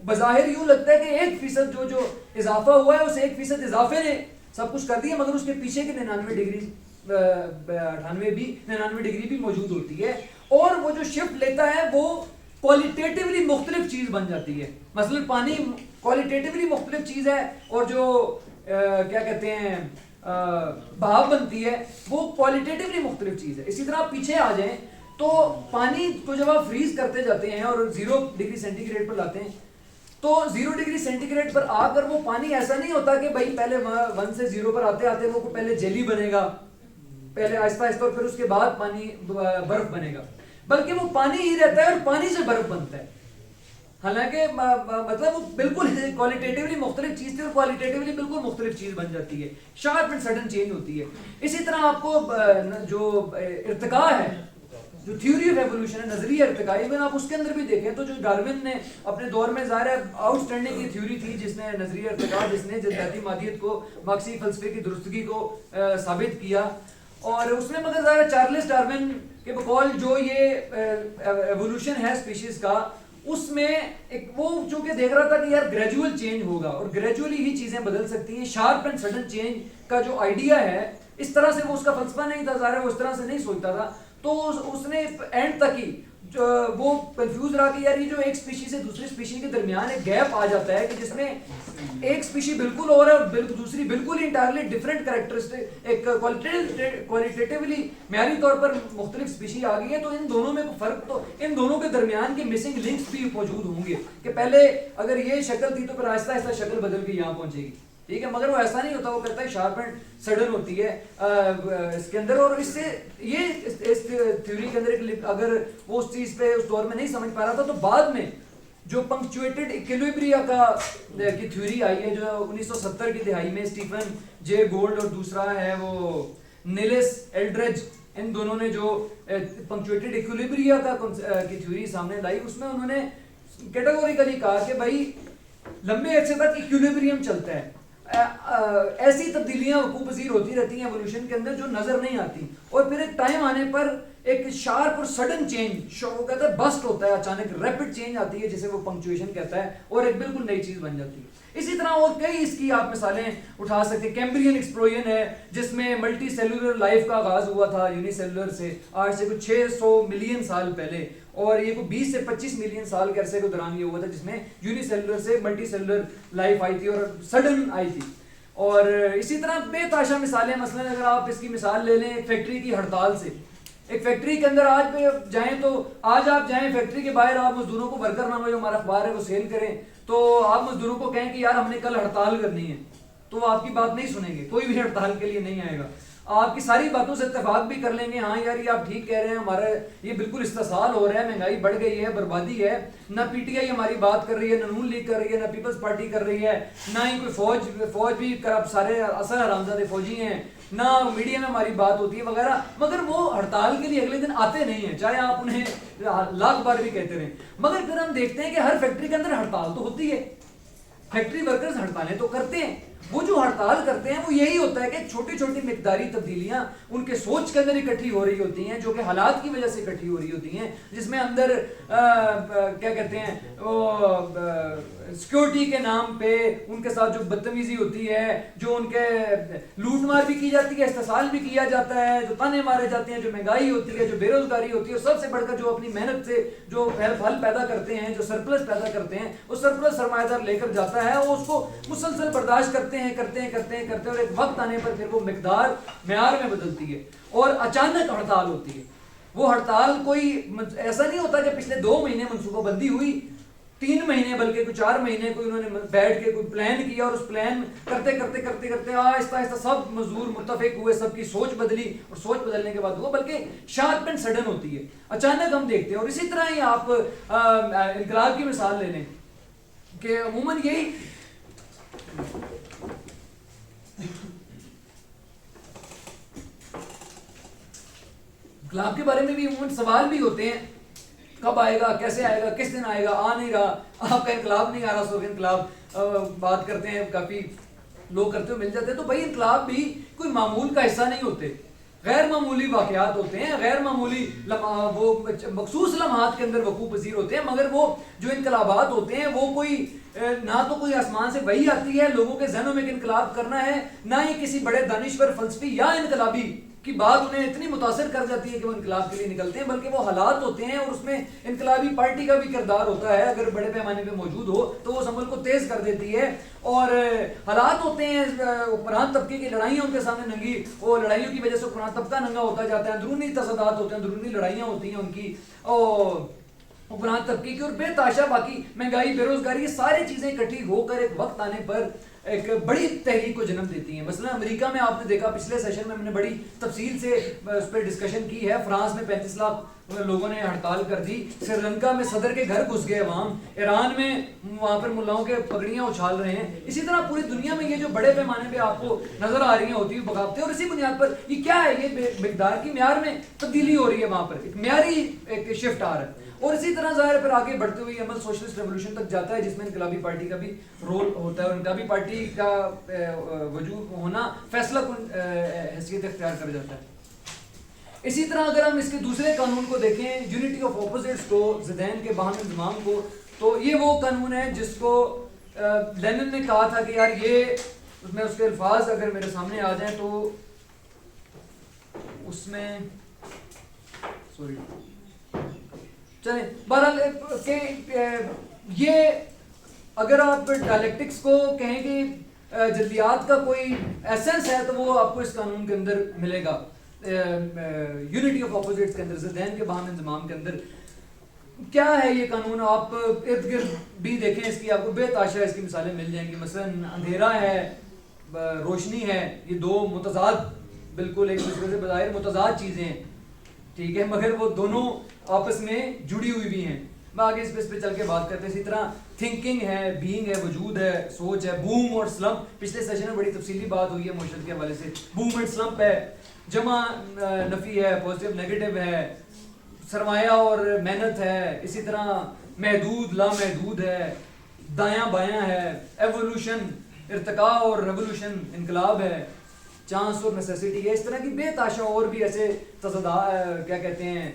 [SPEAKER 1] بظاہر یوں لگتا ہے کہ 1% جو اضافہ ہوا ہے اس 1% اضافے نے سب کچھ کر دیا, مگر اس کے پیچھے کے 99 ڈگری 99 ڈگری بھی موجود ہوتی ہے, اور وہ جو شفٹ لیتا ہے وہ کوالیٹیٹیولی مختلف چیز بن جاتی ہے. مثلا پانی کوالیٹیٹیولی مختلف چیز ہے اور جو کیا کہتے ہیں بھاپ بنتی ہے وہ کوالیٹیٹیولی مختلف چیز ہے. اسی طرح آپ پیچھے آ جائیں تو پانی کو جب آپ فریز کرتے جاتے ہیں اور 0 ڈگری سینٹی گریڈ پر لاتے ہیں تو 0 ڈگری سینٹی گریڈ پر آ کر وہ پانی ایسا نہیں ہوتا کہ بھائی پہلے 1 سے 0 پر آتے آتے وہ پہلے جیلی بنے گا, پہلے آہستہ آہستہ اور پھر اس کے بعد پانی برف بنے گا, بلکہ وہ پانی ہی رہتا ہے اور پانی سے برف بنتا ہے. حالانکہ مطلب وہ بالکل کوالیٹیٹیولی مختلف چیز تھی اور کوالیٹیٹیولی بالکل مختلف چیز بن جاتی ہے, شارپ اینڈ سڈن چینج ہوتی ہے. اسی طرح آپ کو جو ارتقاء ہے, جو تھیوری آف ایوولوشن ہے, نظریہ ارتقاء, ایون آپ اس کے اندر بھی دیکھیں تو جو ڈارون نے اپنے دور میں ظاہر ہے آؤٹ اسٹینڈنگ کی تھیوری تھی جس نے نظریہ ارتقاء, جس نے جزیاتی مادیت کو مارکسی فلسفے کی درستگی کو ثابت کیا, اور اس میں مگر ظاہر چارلس ڈارون کے بقول جو یہ ایوولوشن ہے اسپیشیز کا, اس میں ایک وہ چونکہ دیکھ رہا تھا کہ یار گریجول چینج ہوگا اور گریجولی ہی چیزیں بدل سکتی ہیں. شارپ اینڈ سڈن چینج کا جو آئیڈیا ہے اس طرح سے وہ اس کا فلسفہ نہیں تھا, ظاہر ہے وہ اس طرح سے نہیں سوچتا تھا, تو اس نے اینڈ تک ہی وہ کنفیوز رہا کہ یار یہ جو ایک اسپیشی سے دوسری اسپیشی کے درمیان ایک گیپ آ جاتا ہے کہ جس میں ایک اسپیشی بالکل اور دوسری بالکل انٹائرلی ڈفرینٹ کریکٹرسٹک ایک کوالٹیٹیولی معیاری طور پر مختلف اسپیشی آ گئی ہے، تو ان دونوں میں فرق، تو ان دونوں کے درمیان کے مسنگ لنکس بھی موجود ہوں گے کہ پہلے اگر یہ شکل تھی تو پھر آہستہ آہستہ شکل بدل کے یہاں پہنچے گی، ٹھیک ہے، مگر وہ ایسا نہیں ہوتا، وہ کہتا ہے شارپ اینڈ سڈن ہوتی ہے اس کے اندر. اور اس سے یہ اس تھیوری کے اندر اگر وہ اس چیز پہ اس دور میں نہیں سمجھ پا رہا تھا، تو بعد میں جو پنکچویٹڈ ایکولیبریا کی تھیوری آئی ہے جو 1970 کی دہائی میں اسٹیفن جے گولڈ اور دوسرا ہے وہ نیلس ایلڈریج، ان دونوں نے جو پنکچویٹڈ ایکولیبریا کی تھیوری سامنے لائی، اس میں انہوں نے کیٹیگوریکلی کہا کہ بھائی لمبے عرصے تک ایکولیبریم چلتا ہے، ایسی تبدیلیاں وقوع پذیر ہوتی رہتی ہیں ایوولوشن کے اندر جو نظر نہیں آتی، اور پھر ایک ٹائم آنے پر ایک شارپ اور سڈن چینج، وہ کہتا ہے بسٹ ہوتا ہے، اچانک ریپڈ چینج آتی ہے جسے وہ پنکچویشن کہتا ہے، اور ایک بالکل نئی چیز بن جاتی ہے. اسی طرح اور کئی اس کی آپ مثالیں اٹھا سکتے ہیں. کیمبرین ایکسپلوژن ہے جس میں ملٹی سیلولر لائف کا آغاز ہوا تھا یونی سیلولر سے، آج سے کچھ 600 ملین سال پہلے، اور یہ کوئی 20 سے 25 ملین سال کے عرصے کے دوران یہ ہوا تھا جس میں یونی سیلولر سے ملٹی سیلولر لائف آئی تھی اور سڈن آئی تھی. اور اسی طرح بے تحاشا مثالیں، مثلا اگر آپ اس کی مثال لے لیں ایک فیکٹری کی ہڑتال سے، ایک فیکٹری کے اندر آج پہ جائیں تو آج آپ جائیں فیکٹری کے باہر، آپ مزدوروں کو ورکر نامہ جو ہمارا اخبار ہے وہ سیل کریں، تو آپ مزدوروں کو کہیں کہ یار ہم نے کل ہڑتال کرنی ہے، تو وہ آپ کی بات نہیں سنیں گے، کوئی بھی ہڑتال کے لیے نہیں آئے گا، آپ کی ساری باتوں سے اتفاق بھی کر لیں گے، ہاں یار یہ آپ ٹھیک کہہ رہے ہیں، ہمارا یہ بالکل استحصال ہو رہا ہے، مہنگائی بڑھ گئی ہے، بربادی ہے، نہ پی ٹی آئی ہماری بات کر رہی ہے، نہ نون لیگ کر رہی ہے، نہ پیپلز پارٹی کر رہی ہے، نہ ہی کوئی فوج بھی کرپ، سارے اصل حرامزادے فوجی ہیں، نہ میڈیا میں ہماری بات ہوتی ہے وغیرہ، مگر وہ ہڑتال کے لیے اگلے دن آتے نہیں ہیں، چاہے آپ انہیں لاکھ بار بھی کہتے رہیں. مگر پھر ہم دیکھتے ہیں کہ ہر فیکٹری کے اندر ہڑتال تو ہوتی ہے، فیکٹری ورکرز ہڑتالیں تو کرتے ہیں، وہ جو ہڑتال کرتے ہیں وہ یہی ہوتا ہے کہ چھوٹی چھوٹی مقداری تبدیلیاں ان کے سوچ کے اندر اکٹھی ہو رہی ہوتی ہیں، جو کہ حالات کی وجہ سے اکٹھی ہو رہی ہوتی ہیں، جس میں اندر کیا کہتے ہیں سیکورٹی کے نام پہ ان کے ساتھ جو بدتمیزی ہوتی ہے، جو ان کے لوٹ مار بھی کی جاتی ہے، استحصال بھی کیا جاتا ہے، جو تانے مارے جاتے ہیں، جو مہنگائی ہوتی ہے، جو بے روزگاری ہوتی ہے، اور سب سے بڑھ کر جو اپنی محنت سے جو پھل پیدا کرتے ہیں، جو سرپلس پیدا کرتے ہیں، وہ سرپلس سرمایہ دار لے کر جاتا ہے، وہ اس کو مسلسل برداشت کرتے ہیں اور ایک وقت آنے پر پھر وہ مقدار معیار میں بدلتی ہے اور اچانک ہڑتال ہوتی ہے. وہ ہڑتال کوئی ایسا نہیں ہوتا کہ پچھلے 2 مہینے منصوبہ بندی ہوئی، 3 مہینے بلکہ کوئی 4 مہینے کوئی انہوں نے بیٹھ کے کوئی پلان کیا، اور اس پلان کرتے آہستہ آہستہ سب مزدور متفق ہوئے، سب کی سوچ بدلی، اور سوچ بدلنے کے بعد ہوا، بلکہ شارپ اینڈ سڈن ہوتی ہے، اچانک ہم دیکھتے ہیں. اور اسی طرح ہی آپ انقلاب کی مثال لے لیں کہ عموماً یہی انقلاب کے بارے میں بھی عموماً سوال بھی ہوتے ہیں، کب آئے گا، کیسے آئے گا، کس دن آئے گا، آ نہیں رہا، آپ کا انقلاب نہیں آ رہا، سو انقلاب بات کرتے ہیں، کافی لوگ کرتے ہوئے مل جاتے ہیں. تو بھائی انقلاب بھی کوئی معمول کا حصہ نہیں ہوتے، غیر معمولی واقعات ہوتے ہیں، غیر معمولی وہ مخصوص لمحات کے اندر وقوع پذیر ہوتے ہیں. مگر وہ جو انقلابات ہوتے ہیں وہ کوئی نہ تو کوئی آسمان سے وحی آتی ہے لوگوں کے ذہنوں میں کہ انقلاب کرنا ہے، نہ ہی کسی بڑے دانشور فلسفی یا انقلابی کی بات انہیں اتنی متاثر کر جاتی ہے کہ وہ انقلاب کے لیے نکلتے ہیں، بلکہ وہ حالات ہوتے ہیں، اور اس میں انقلابی پارٹی کا بھی کردار ہوتا ہے، اگر بڑے پیمانے پہ موجود ہو تو وہ عمل کو تیز کر دیتی ہے. اور حالات ہوتے ہیں، حکمران طبقے کی لڑائیاں ان کے سامنے ننگی، وہ لڑائیوں کی وجہ سے حکمران طبقہ ننگا ہوتا جاتا ہے، اندرونی تصادات ہوتے ہیں، اندرونی لڑائیاں ہوتی ہیں ان کی، اور حکمران طبقے کی، اور بے تحاشا باقی مہنگائی، بے روزگاری، یہ ساری چیزیں اکٹھی ہو کر ایک وقت آنے پر ایک بڑی تحریک کو جنم دیتی ہیں. مثلا امریکہ میں آپ نے دیکھا، پچھلے سیشن میں ہم نے بڑی تفصیل سے اس پہ ڈسکشن کی ہے، فرانس میں 35 لاکھ لوگوں نے ہڑتال کر دی، سری لنکا میں صدر کے گھر گھس گئے عوام، ایران میں وہاں پر ملاؤں کے پگڑیاں اچھال رہے ہیں. اسی طرح پوری دنیا میں یہ جو بڑے پیمانے پہ آپ کو نظر آ رہی ہیں ہوتی ہوئی بغاوتیں، اور اسی بنیاد پر یہ کیا ہے، یہ مقدار کی معیار میں تبدیلی ہو رہی ہے، وہاں پر ایک معیاری ایک شفٹ آ رہا ہے. اور اسی طرح ظاہر پھر آگے بڑھتے ہوئے عمل سوشلسٹ ریولوشن تک جاتا ہے، جس میں انقلابی پارٹی کا بھی رول ہوتا ہے، اور انقلابی پارٹی کا وجود ہونا فیصلہ کن حیثیت اختیار کر جاتا ہے. اسی طرح اگر ہم اس کے دوسرے قانون کو دیکھیں، یونٹی آف اپوزٹس کو، ضدین کے باہمی انضمام کو، تو یہ وہ قانون ہے جس کو لینن نے کہا تھا کہ یار یہ، اس میں اس کے الفاظ اگر میرے سامنے آ جائیں تو اس میں چلیں بہرحال کہ یہ اگر آپ ڈائلیکٹکس کو کہیں کہ جزیات کا کوئی ایسنس ہے تو وہ آپ کو اس قانون کے اندر ملے گا، یونٹی آف اپوزٹس کے اندر، ضدین کے باہم انضمام کے اندر. کیا ہے یہ قانون؟ آپ ارد گرد بھی دیکھیں اس کی، آپ کو بے تحاشا اس کی مثالیں مل جائیں گی. مثلا اندھیرا ہے، روشنی ہے، یہ دو متضاد، بالکل ایک دوسرے سے بظاہر متضاد چیزیں ہیں، ٹھیک ہے، مگر وہ دونوں آپس میں جڑی ہوئی بھی ہیں. میں آگے اس پہ چل کے بات کرتے ہیں. اسی طرح تھنکنگ ہے، بینگ ہے، وجود ہے، سوچ ہے. بوم اور سلمپ پچھلے سیشن میں بڑی تفصیلی بات ہوئی ہے معاشرت کے حوالے سے. بوم اینڈ سلمپ ہے، جمع نفی ہے، پازیٹیو نیگیٹو ہے، سرمایہ اور محنت ہے. اسی طرح محدود لامحدود ہے، دایاں بایاں ہے، ایوولوشن ارتقاء اور ریولوشن انقلاب ہے، چانس اور نیسیسٹی ہے. اس طرح کی بے تحاشا اور بھی ایسے کیا کہتے ہیں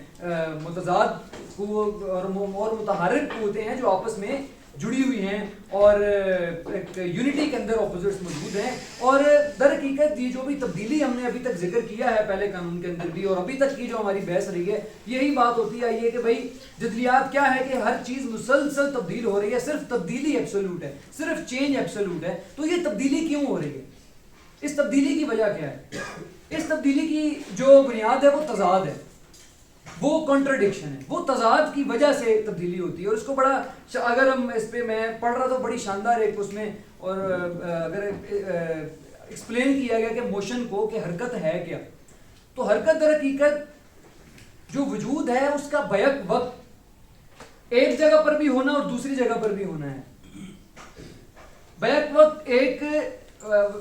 [SPEAKER 1] متضاد اور متحرک قوتیں ہیں جو آپس میں جڑی ہوئی ہیں اور ایک یونٹی کے اندر اپوزٹس موجود ہیں. اور در حقیقت یہ جو بھی تبدیلی ہم نے ابھی تک ذکر کیا ہے پہلے قانون کے اندر بھی، اور ابھی تک کی جو ہماری بحث رہی ہے، یہی بات ہوتی آئی ہے کہ بھائی جزیات کیا ہے کہ ہر چیز مسلسل تبدیل ہو رہی ہے، صرف تبدیلی ایبسولوٹ ہے، صرف چینج ایبسولوٹ ہے. تو یہ تبدیلی کیوں ہو رہی ہے؟ اس تبدیلی کی وجہ کیا ہے؟ اس تبدیلی کی جو بنیاد ہے وہ تضاد ہے، وہ کنٹرڈکشن ہے، وہ تضاد کی وجہ سے تبدیلی ہوتی ہے. اور اس کو بڑا اگر ہم اس پہ میں پڑھ رہا تھا بڑی شاندار ایک اس میں، اور اگر ایکسپلین کیا گیا کہ موشن کو کہ حرکت ہے کیا، تو حرکت در حقیقت جو وجود ہے اس کا بیک وقت ایک جگہ پر بھی ہونا اور دوسری جگہ پر بھی ہونا ہے. بیک وقت ایک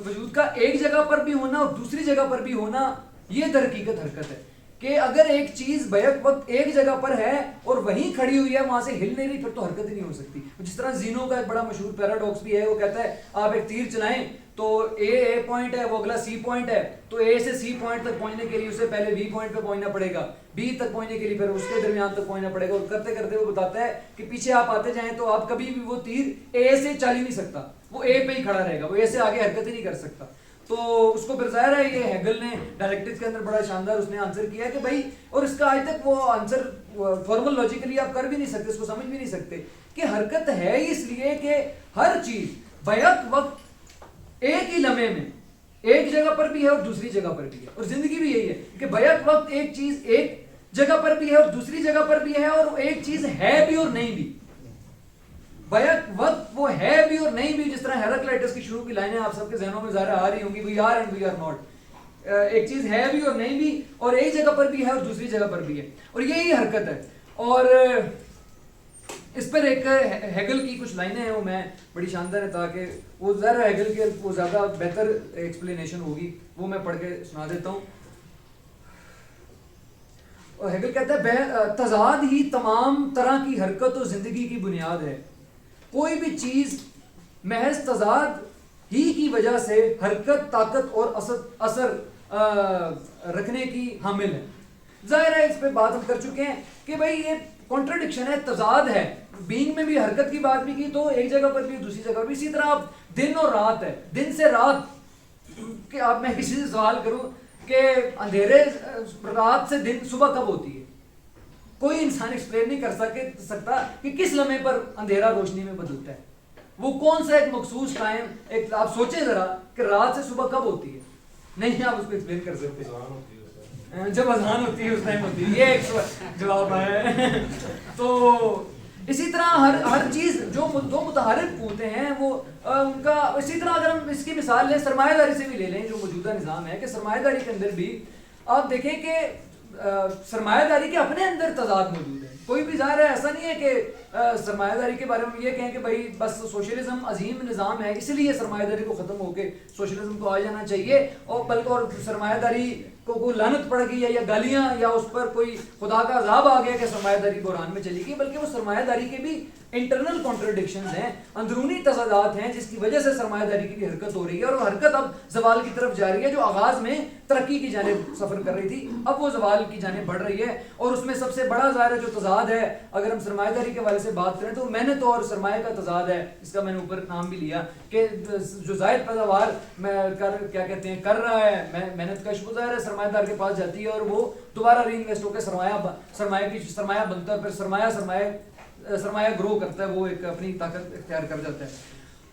[SPEAKER 1] وجود کا ایک جگہ پر بھی ہونا اور دوسری جگہ پر بھی ہونا، یہ در حقیقت حرکت ہے. کہ اگر ایک چیز بیک وقت ایک جگہ پر ہے اور وہیں کھڑی ہوئی ہے، وہاں سے ہل نہیں رہی، پھر تو حرکت ہی نہیں ہو سکتی. جس طرح زینو کا ایک بڑا مشہور پیراڈاکس بھی ہے، وہ کہتا ہے آپ ایک تیر چلائیں تو اے پوائنٹ ہے، وہ اگلا سی پوائنٹ ہے، تو اے سے سی پوائنٹ تک پہنچنے کے لیے اسے پہلے بی پوائنٹ پہ پہنچنا پڑے گا، بی تک پہنچنے کے لیے پھر اس کے درمیان تک پہنچنا پڑے گا. اور کرتے کرتے وہ بتاتا ہے کہ پیچھے آپ آتے جائیں تو آپ کبھی بھی وہ تیر اے سے چل ہی نہیں سکتا، وہ اے پہ ہی کھڑا رہے گا، وہ اے سے آگے حرکت ہی نہیں کر سکتا. تو اس کو پھر ظاہر ہے یہ ہیگل نے ڈائلیکٹکس کے اندر بڑا شاندار اس نے آنسر کیا کہ بھائی، اور اس کا آج تک وہ آنسر فارمل لاجیکلی آپ کر بھی نہیں سکتے، اس کو سمجھ بھی نہیں سکتے کہ حرکت ہے اس لیے کہ ہر چیز بیک وقت ایک ہی لمحے میں ایک جگہ پر بھی ہے اور دوسری جگہ پر بھی ہے. اور زندگی بھی یہی ہے کہ بیک وقت ایک چیز ایک جگہ پر بھی ہے اور دوسری جگہ پر بھی ہے، اور ایک چیز ہے بھی اور نہیں بھی. بیک وقت وہ ہے بھی اور نہیں بھی. جس طرح ہیراکلیٹس کی شروع کی لائنیں آپ سب کے ذہنوں میں ظاہر آ رہی ہوں گی، we are and we are not. ایک چیز ہے بھی اور نہیں بھی، اور ایک جگہ پر بھی ہے اور دوسری جگہ پر بھی ہے، اور یہی حرکت ہے. اور اس پر ایک ہیگل کی کچھ لائنیں ہیں، وہ میں بڑی شاندار ہے، تاکہ وہ ظاہر ہیگل کے وہ زیادہ بہتر ایکسپلینیشن ہوگی، وہ میں پڑھ کے سنا دیتا ہوں. اور ہیگل کہتا ہے تضاد ہی تمام طرح کی حرکت و زندگی کی بنیاد ہے. کوئی بھی چیز محض تضاد ہی کی وجہ سے حرکت، طاقت اور اثر رکھنے کی حامل ہے. ظاہر ہے اس پہ بات ہم کر چکے ہیں کہ بھائی یہ کانٹرڈکشن ہے، تضاد ہے. بینگ میں بھی حرکت کی بات بھی کی تو ایک جگہ پر بھی دوسری جگہ پر بھی. اسی طرح آپ دن اور رات ہے، دن سے رات، کہ آپ میں کسی سے سوال کروں کہ اندھیرے رات سے دن صبح کب ہوتی ہے، کوئی انسان ایکسپلین نہیں کر سکتا کہ کس لمحے پر اندھیرا روشنی میں بدلتا ہے. وہ کون سا ایک مخصوص ٹائم، ایک آپ سوچیں ذرا کہ رات سے صبح کب ہوتی ہے، نہیں آپ اس کو ایکسپلین کر سکتے. جب اذان ہوتی ہے اس ٹائم ہوتی ہے، یہ ایک جواب ہے. تو اسی طرح ہر چیز جو دو متحرک قوتیں ہیں وہ ان کا، اسی طرح اگر ہم اس کی مثال لیں سرمایہ داری سے بھی لے لیں، جو موجودہ نظام ہے، کہ سرمایہ داری کے اندر بھی آپ دیکھیں کہ سرمایہ داری کے اپنے اندر تضاد موجود ہے. کوئی بھی ظاہر ہے ایسا نہیں ہے کہ سرمایہ داری کے بارے میں یہ کہیں کہ بھائی بس سوشلزم عظیم نظام ہے اس لیے سرمایہ داری کو ختم ہو کے سوشلزم کو آ جانا چاہیے، اور بلکہ اور سرمایہ داری کو کوئی لعنت پڑ گئی ہے یا گالیاں یا اس پر کوئی خدا کا عذاب آ گیا کہ سرمایہ داری بحران میں چلی گئی. بلکہ وہ سرمایہ داری کے بھی انٹرنل کانٹرڈکشنز ہیں، اندرونی تضادات ہیں جس کی وجہ سے سرمایہ داری کی بھی حرکت ہو رہی ہے. اور وہ حرکت اب زوال کی طرف جا رہی ہے، جو آغاز میں ترقی کی جانب سفر کر رہی تھی اب وہ زوال کی جانب بڑھ رہی ہے. اور اس میں سب سے بڑا ظاہر جو تضاد ہے، اگر ہم سرمایہ داری کے حوالے سے بات کریں تو محنت اور سرمایہ کا تضاد ہے. اس کا میں نے اوپر نام بھی لیا کہ جو زائد پیداوار کیا کہتے ہیں کر رہا ہے محنت کش، وہ ظاہر ہے سرمایہ دار کے پاس جاتی ہے اور وہ دوبارہ ری انویسٹ ہو کے سرمایہ بنتا ہے، پھر سرمایہ گرو کرتا ہے، وہ ایک اپنی طاقت اختیار کر جاتا ہے.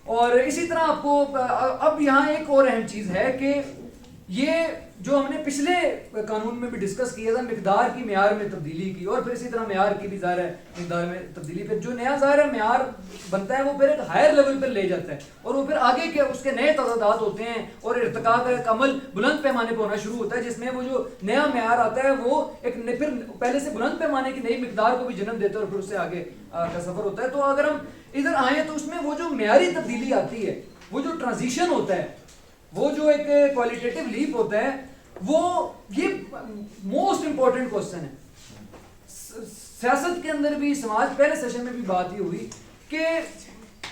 [SPEAKER 1] اور اسی طرح آپ کو اب یہاں ایک اور اہم چیز ہے کہ یہ جو ہم نے پچھلے قانون میں بھی ڈسکس کیا تھا مقدار کی معیار میں تبدیلی کی، اور پھر اسی طرح معیار کی بھی ظاہر ہے مقدار میں تبدیلی پہ جو نیا ظاہر ہے معیار بنتا ہے وہ پھر ایک ہائر لیول پہ لے جاتا ہے، اور وہ پھر آگے کے اس کے نئے تضادات ہوتے ہیں اور ارتقاء کا ایک عمل بلند پیمانے پہ ہونا شروع ہوتا ہے، جس میں وہ جو نیا معیار آتا ہے وہ ایک پھر پہلے سے بلند پیمانے کی نئی مقدار کو بھی جنم دیتا ہے اور پھر اس سے آگے کا سفر ہوتا ہے. تو اگر ہم ادھر آئیں تو اس میں وہ جو معیاری تبدیلی آتی ہے، وہ جو ٹرانزیشن ہوتا ہے، وہ جو ایک کوالٹیٹیو لیپ ہوتا ہے، وہ یہ موسٹ امپورٹنٹ کوسچن ہے. سیاست کے اندر بھی، سماج، پہلے سیشن میں بھی بات یہ ہوئی کہ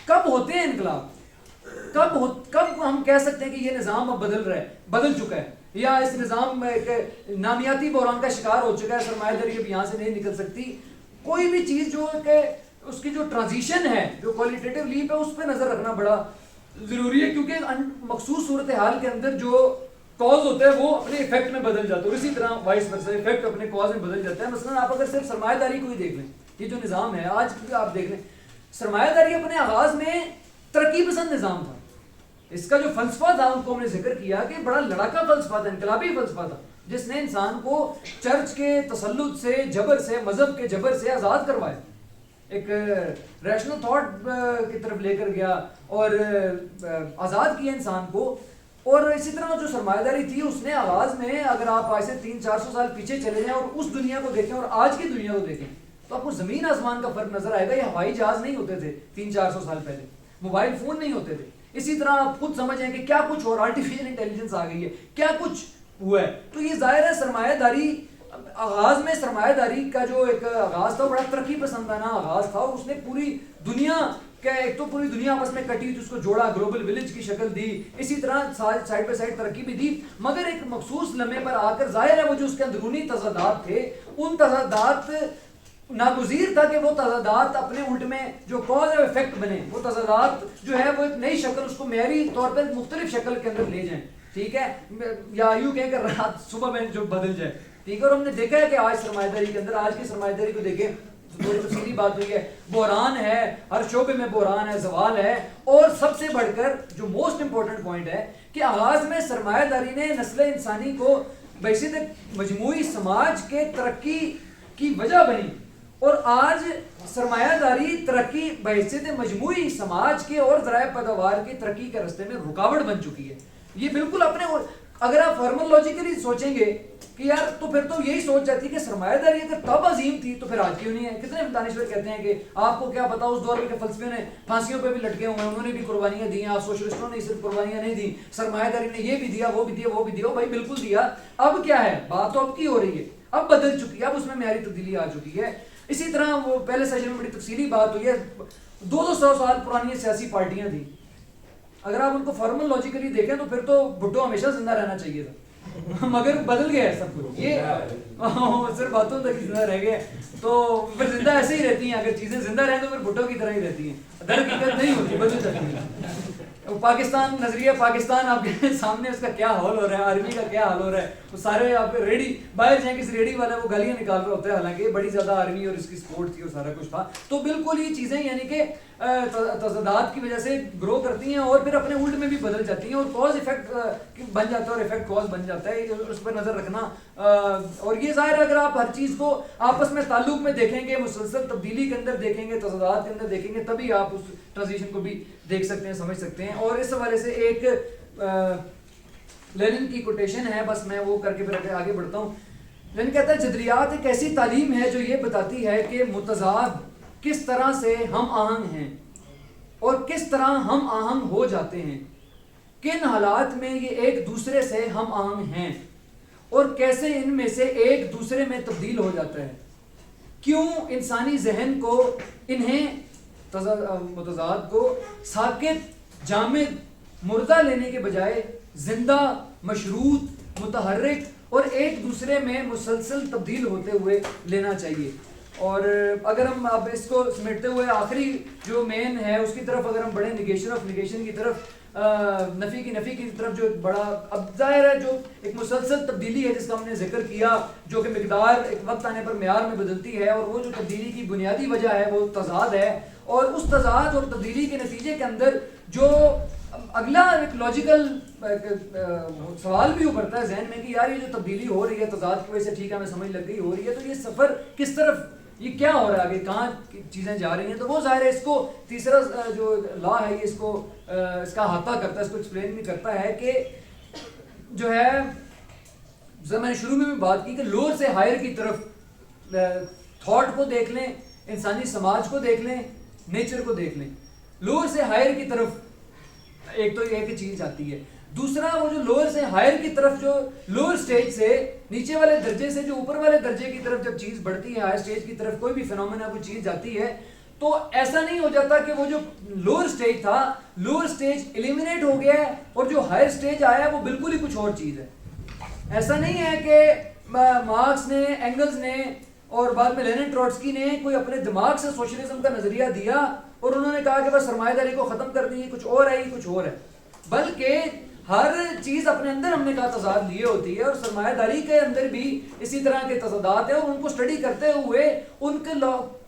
[SPEAKER 1] کب ہوتے ہیں انقلاب، کب ہم کہہ سکتے ہیں کہ یہ نظام اب بدل چکا ہے، یا اس نظام میں ایک نامیاتی بحران کا شکار ہو چکا ہے، سرمایہ داری اب یہاں سے نہیں نکل سکتی. کوئی بھی چیز جو کہ اس کی جو ٹرانزیشن ہے، جو کوالٹیٹیو لیپ ہے، اس پہ نظر رکھنا بڑا ضروری ہے، کیونکہ مخصوص صورتحال کے اندر جو کاز ہوتا ہے وہ اپنے ایفیکٹ میں بدل جاتا ہے، اور اسی طرح وائس ورسا ایفیکٹ اپنے کاز میں بدل جاتا ہے. مثلا آپ اگر صرف سرمایہ داری کو ہی دیکھ لیں، یہ جو نظام ہے آج بھی آپ دیکھ لیں، سرمایہ داری اپنے آغاز میں ترقی پسند نظام تھا. اس کا جو فلسفہ تھا ان کو ہم نے ذکر کیا کہ بڑا لڑاکا فلسفہ تھا، انقلابی فلسفہ تھا، جس نے انسان کو چرچ کے تسلط سے، جبر سے، مذہب کے جبر سے آزاد کروایا، ایک ریشنل تھاٹ کی طرف لے کر گیا اور آزاد کیا انسان کو. اور اسی طرح جو سرمایہ داری تھی اس نے آغاز میں، اگر آپ آج سے 300-400 سال پیچھے چلے جائیں اور اس دنیا کو دیکھیں اور آج کی دنیا کو دیکھیں تو آپ کو زمین آسمان کا فرق نظر آئے گا. یہ ہوائی جہاز نہیں ہوتے تھے 300-400 سال پہلے، موبائل فون نہیں ہوتے تھے. اسی طرح آپ خود سمجھیں کہ کیا کچھ اور آرٹیفیشل انٹیلیجنس آ گئی ہے، کیا کچھ ہوا ہے. تو یہ ظاہر ہے سرمایہ داری، آغاز میں سرمایہ داری کا جو ایک آغاز تھا بڑا ترقی پسندانہ آغاز تھا، اور اس نے پوری دنیا کہ ایک تو پوری دنیا آپس میں کٹی تھی، اس کو جوڑا، گلوبل ولیج کی شکل دی، اسی طرح سائڈ بائی سائڈ ترقی بھی دی. مگر ایک مخصوص لمحے پر آ کر ظاہر ہے وہ جو اس کے اندرونی تضادات تھے، ان تضادات ناگزیر تھا کہ وہ تضادات اپنے الٹ میں جو کاز اور افیکٹ بنے، وہ تضادات جو ہے وہ ایک نئی شکل، اس کو معیاری طور پر مختلف شکل کے اندر لے جائیں، ٹھیک ہے، یا یوں کہیں کہ رات صبح میں جو بدل جائے، ٹھیک ہے. اور ہم نے دیکھا ہے کہ آج سرمایہ داری کے اندر، آج کی سرمایہ داری کو دیکھیں، تھوڑی تفصیلی بات ہوئی ہے، بحران ہے، ہر شعبے میں بحران ہے، زوال ہے. اور سب سے بڑھ کر جو موسٹ امپورٹنٹ پوائنٹ ہے کہ آغاز میں سرمایہ داری نے نسل انسانی کو بحیثیت مجموعی سماج کے ترقی کی وجہ بنی، اور آج سرمایہ داری ترقی بحیثیت مجموعی سماج کے اور ذرائع پیداوار کی ترقی کے راستے میں رکاوٹ بن چکی ہے. یہ بالکل اپنے، اگر آپ فارمولوجیکلی سوچیں گے کہ یار تو پھر تو یہی سوچ جاتی ہے کہ سرمایہ داری اگر تب عظیم تھی تو پھر آج کیوں نہیں ہے. کتنے دانشور کہتے ہیں کہ آپ کو کیا پتا اس دور کے فلسفیوں نے پھانسیوں پہ بھی لٹکے ہوئے ہیں، انہوں نے بھی قربانیاں دی ہیں، آپ سوشلسٹوں نے صرف قربانیاں نہیں دی، سرمایہ داری نے یہ بھی دیا، وہ بھی دیا، وہ بھی دیا. بھائی بالکل دیا. اب کیا ہے بات، تو اب کی ہو رہی ہے، اب بدل چکی ہے، اب اس میں معیاری تبدیلی آ چکی ہے. اسی طرح وہ پہلے سیشن میں بڑی تفصیلی بات ہوئی ہے، 200 سال پرانی سیاسی پارٹیاں تھیں، اگر آپ ان کو فارمل لاجیکلی دیکھیں تو پھر تو بھٹو ہمیشہ زندہ رہنا چاہیے تھا، مگر بدل گیا ہے سب کچھ، یہ صرف باتوں تک زندہ رہ گئے. تو پھر زندہ ایسے ہی رہتی ہیں، اگر چیزیں زندہ رہیں تو پھر بھٹو کی طرح ہی رہتی ہیں، در حقیقت نہیں ہوتی، بدل جاتی ہیں. پاکستان، نظریہ پاکستان آپ کے سامنے، اس کا کیا حال ہو رہا ہے، آرمی کا کیا حال ہو رہا ہے، وہ سارے آپ ریڈی باہر جائیں، کسی ریڈی والا وہ گالیاں نکال رہا ہوتا ہے، حالانکہ بڑی زیادہ آرمی اور اس کی سپورٹ تھی اور سارا کچھ تھا. تو بالکل یہ چیزیں یعنی کہ تضادات کی وجہ سے گرو کرتی ہیں اور پھر اپنے الٹ میں بھی بدل جاتی ہیں، اور کاز افیکٹ بن جاتا ہے اور افیکٹ کاز بن جاتا ہے. اس پر نظر رکھنا، اور یہ ظاہر ہے اگر آپ ہر چیز کو آپس میں تعلق میں دیکھیں گے، مسلسل تبدیلی کے اندر دیکھیں گے، تضادات کے اندر دیکھیں گے، تبھی آپ اس ٹرانزیشن کو بھی دیکھ سکتے ہیں، سمجھ سکتے ہیں. اور اس حوالے سے ایک لینن کی کوٹیشن ہے، بس میں وہ کر کے پھر آگے بڑھتا ہوں. لینن کہتا ہے جدریات ایک ایسی تعلیم ہے جو یہ بتاتی ہے کہ متضاد کس طرح سے ہم آہنگ ہیں اور کس طرح ہم آہنگ ہو جاتے ہیں، کن حالات میں یہ ایک دوسرے سے ہم آہنگ ہیں اور کیسے ان میں سے ایک دوسرے میں تبدیل ہو جاتا ہے، کیوں انسانی ذہن کو انہیں متضاد کو ساکت، جامد، مردہ لینے کے بجائے زندہ، مشروط، متحرک اور ایک دوسرے میں مسلسل تبدیل ہوتے ہوئے لینا چاہیے. اور اگر ہم اب اس کو سمیٹتے ہوئے آخری جو مین ہے اس کی طرف اگر ہم بڑھیں نیگیشن آف نیگیشن کی طرف، نفی کی طرف، جو بڑا اب ظاہر ہے جو ایک مسلسل تبدیلی ہے جس کا ہم نے ذکر کیا، جو کہ مقدار ایک وقت آنے پر معیار میں بدلتی ہے، اور وہ جو تبدیلی کی بنیادی وجہ ہے وہ تضاد ہے، اور اس تضاد اور تبدیلی کے نتیجے کے اندر جو اگلا ایک لاجیکل سوال بھی ابھرتا ہے ذہن میں کہ یار یہ جو تبدیلی ہو رہی ہے تضاد کی وجہ سے، ٹھیک ہے ہمیں سمجھ لگ گئی ہو رہی ہے، تو یہ سفر کس طرف، یہ کیا ہو رہا ہے آگے، کہاں چیزیں جا رہی ہیں؟ تو وہ ظاہر ہے اس کو تیسرا جو لا ہے یہ اس کو اس کا احاطہ کرتا ہے، اس کو ایکسپلین بھی کرتا ہے کہ جو ہے جب میں نے شروع میں بھی بات کی کہ لوور سے ہائر کی طرف تھاٹ کو دیکھ لیں، انسانی سماج کو دیکھ لیں، نیچر کو دیکھ لیں، لوور سے ہائر کی طرف ایک تو یہ کہ چیز آتی ہے، دوسرا وہ جو لوور سے ہائر کی طرف، جو لوور سٹیج سے نیچے والے درجے سے جو اوپر والے درجے کی طرف جب چیز بڑھتی ہے، ہائر سٹیج کی طرف کوئی بھی فینومینا کوئی چیز جاتی ہے، تو ایسا نہیں ہو جاتا کہ وہ جو لوور سٹیج تھا، لوور سٹیج ایلیمینیٹ ہو گیا ہے اور جو ہائر سٹیج آیا ہے وہ بالکل ہی کچھ اور چیز ہے۔ ایسا نہیں ہے کہ مارکس نے، اینگلز نے اور بعد میں لینن ٹروٹسکی نے کوئی اپنے دماغ سے سوشلزم کا نظریہ دیا اور انہوں نے کہا کہ بس سرمایہ داری کو ختم کر دی، کچھ اور ہے، یہ کچھ اور ہے، بلکہ ہر چیز اپنے اندر ہم نے کہا تضاد لیے ہوتی ہے، اور سرمایہ داری کے اندر بھی اسی طرح کے تضادات ہیں، اور ان کو اسٹڈی کرتے ہوئے ان کے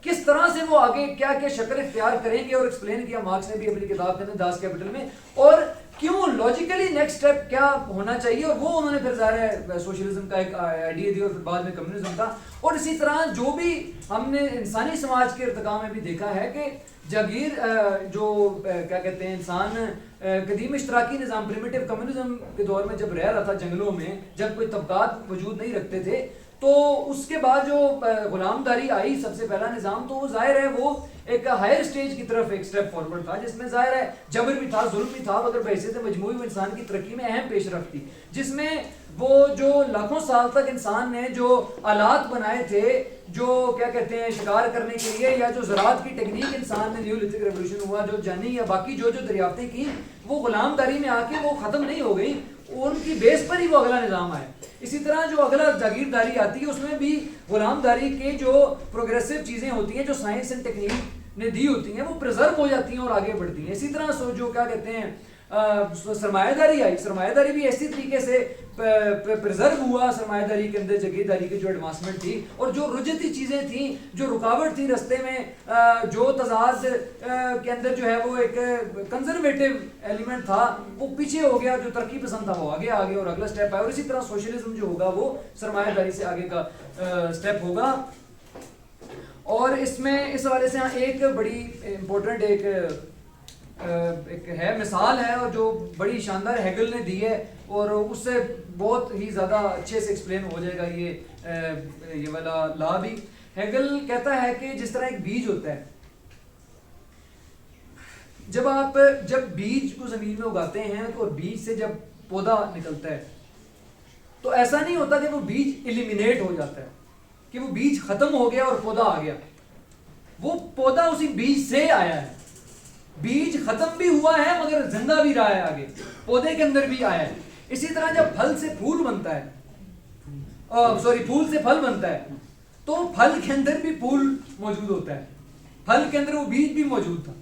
[SPEAKER 1] کس طرح سے وہ آگے کیا کیا شکل اختیار کریں گے، اور ایکسپلین کیا مارکس نے بھی اپنی کتاب کے اندر داس کیپٹل میں، اور کیوں لاجیکلی نیکسٹ اسٹیپ کیا ہونا چاہیے، اور وہ انہوں نے پھر ظاہر ہے سوشلزم کا ایک آئیڈیا دیا اور پھر بعد میں کمیونزم کا، اور اسی طرح جو بھی ہم نے انسانی سماج کے ارتقاء میں بھی دیکھا ہے کہ جاگیر جو کیا کہتے ہیں انسان قدیم اشتراکی نظام پریمیٹیو کمیونزم کے دور میں جب رہ رہا تھا جنگلوں میں، جب کوئی طبقات وجود نہیں رکھتے تھے، تو اس کے بعد جو غلام داری آئی سب سے پہلا نظام، تو وہ ظاہر ہے وہ ایک ہائر سٹیج کی طرف ایک سٹیپ فارورڈ تھا، جس میں ظاہر ہے جبر بھی تھا، ظلم بھی تھا، مگر بحیثیت مجموعی وہ انسان کی ترقی میں اہم پیش رفت تھی، جس میں وہ جو لاکھوں سال تک انسان نے جو آلات بنائے تھے، جو کیا کہتے ہیں شکار کرنے کے لیے، یا جو زراعت کی ٹیکنیک انسان نے نیولتھک ریولوشن ہوا جو جانی یا باقی جو دریافتیں کی، وہ غلام داری میں آ کے وہ ختم نہیں ہو گئی، ان کی بیس پر ہی وہ اگلا نظام آیا۔ اسی طرح جو اگلا جاگیرداری آتی ہے اس میں بھی غلام داری کے جو پروگریسو چیزیں ہوتی ہیں جو سائنس اینڈ ٹیکنیک نے دی ہوتی ہیں وہ پریزرو ہو جاتی ہیں اور آگے بڑھتی ہیں۔ اسی طرح جو کیا کہتے ہیں سرمایہ داری آئی، سرمایہ داری بھی اسی طریقے سے پریزرو ہوا، سرمایہ داری کے اندر جاگیرداری کی جو ایڈوانسمنٹ تھی، اور جو رجتی چیزیں تھیں، جو رکاوٹ تھی رستے میں، جو تضاد کے اندر جو ہے وہ ایک کنزرویٹو ایلیمنٹ تھا وہ پیچھے ہو گیا، جو ترقی پسند تھا وہ آگے آ گیا اور اگلا سٹیپ آیا، اور اسی طرح سوشلزم جو ہوگا وہ سرمایہ داری سے آگے کا سٹیپ ہوگا۔ اور اس میں اس حوالے سے ایک بڑی امپورٹنٹ ایک ہے مثال ہے، اور جو بڑی شاندار ہیگل نے دی ہے، اور اس سے بہت ہی زیادہ اچھے سے ایکسپلین ہو جائے گا یہ والا لا بھی۔ ہیگل کہتا ہے کہ جس طرح ایک بیج ہوتا ہے، جب بیج کو زمین میں اگاتے ہیں اور بیج سے جب پودا نکلتا ہے تو ایسا نہیں ہوتا کہ وہ بیج ایلیمینیٹ ہو جاتا ہے، کہ وہ بیج ختم ہو گیا اور پودا آ گیا، وہ پودا اسی بیج سے آیا ہے، بیج ختم بھی ہوا ہے مگر زندہ بھی رہا ہے، آگے پودے کے اندر بھی آیا ہے۔ اسی طرح جب پھل سے پھول بنتا ہے، پھول سے پھل بنتا ہے، تو پھل کے اندر بھی پھول موجود ہوتا ہے، پھل کے اندر وہ بیج بھی موجود تھا۔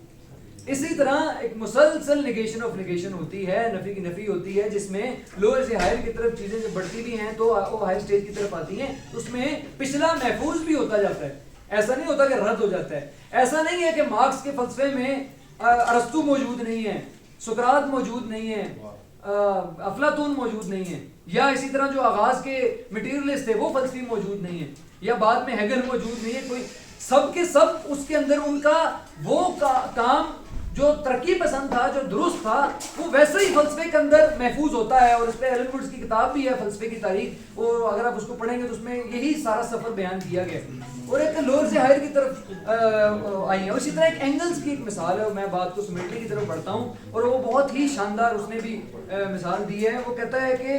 [SPEAKER 1] اسی طرح ایک مسلسل نیگیشن آف نیگیشن ہوتی ہے، نفی کی نفی ہوتی ہے، جس میں لوور سے ہائر کی طرف چیزیں جب بڑھتی بھی ہیں تو وہ ہائر سٹیج کی طرف آتی ہیں، اس میں پچھلا محفوظ بھی ہوتا جاتا ہے، ایسا نہیں ہوتا کہ رد ہو جاتا ہے۔ ایسا نہیں ہے کہ مارکس کے فلسفے میں ارسطو موجود نہیں ہے، سقراط موجود نہیں ہے، افلاطون موجود نہیں ہے، یا اسی طرح جو آغاز کے مٹیریلسٹ تھے وہ فلسفی موجود نہیں ہے، یا بعد میں ہیگل موجود نہیں ہے، کوئی سب کے سب اس کے اندر ان کا وہ کام جو ترقی پسند تھا، جو درست تھا، وہ ویسے ہی فلسفے کے اندر محفوظ ہوتا ہے۔ اور اس پہ ایلن ووڈس کی کتاب بھی ہے فلسفے کی تاریخ، وہ اگر آپ اس کو پڑھیں گے تو اس میں یہی سارا سفر بیان کیا گیا، اور ایک لوور سے ہائر کی طرف آئی ہیں۔ اسی طرح ایک اینگلز کی ایک مثال ہے، میں بات کو سمیٹنے کی طرف بڑھتا ہوں، اور وہ بہت ہی شاندار اس نے بھی مثال دی ہے۔ وہ کہتا ہے کہ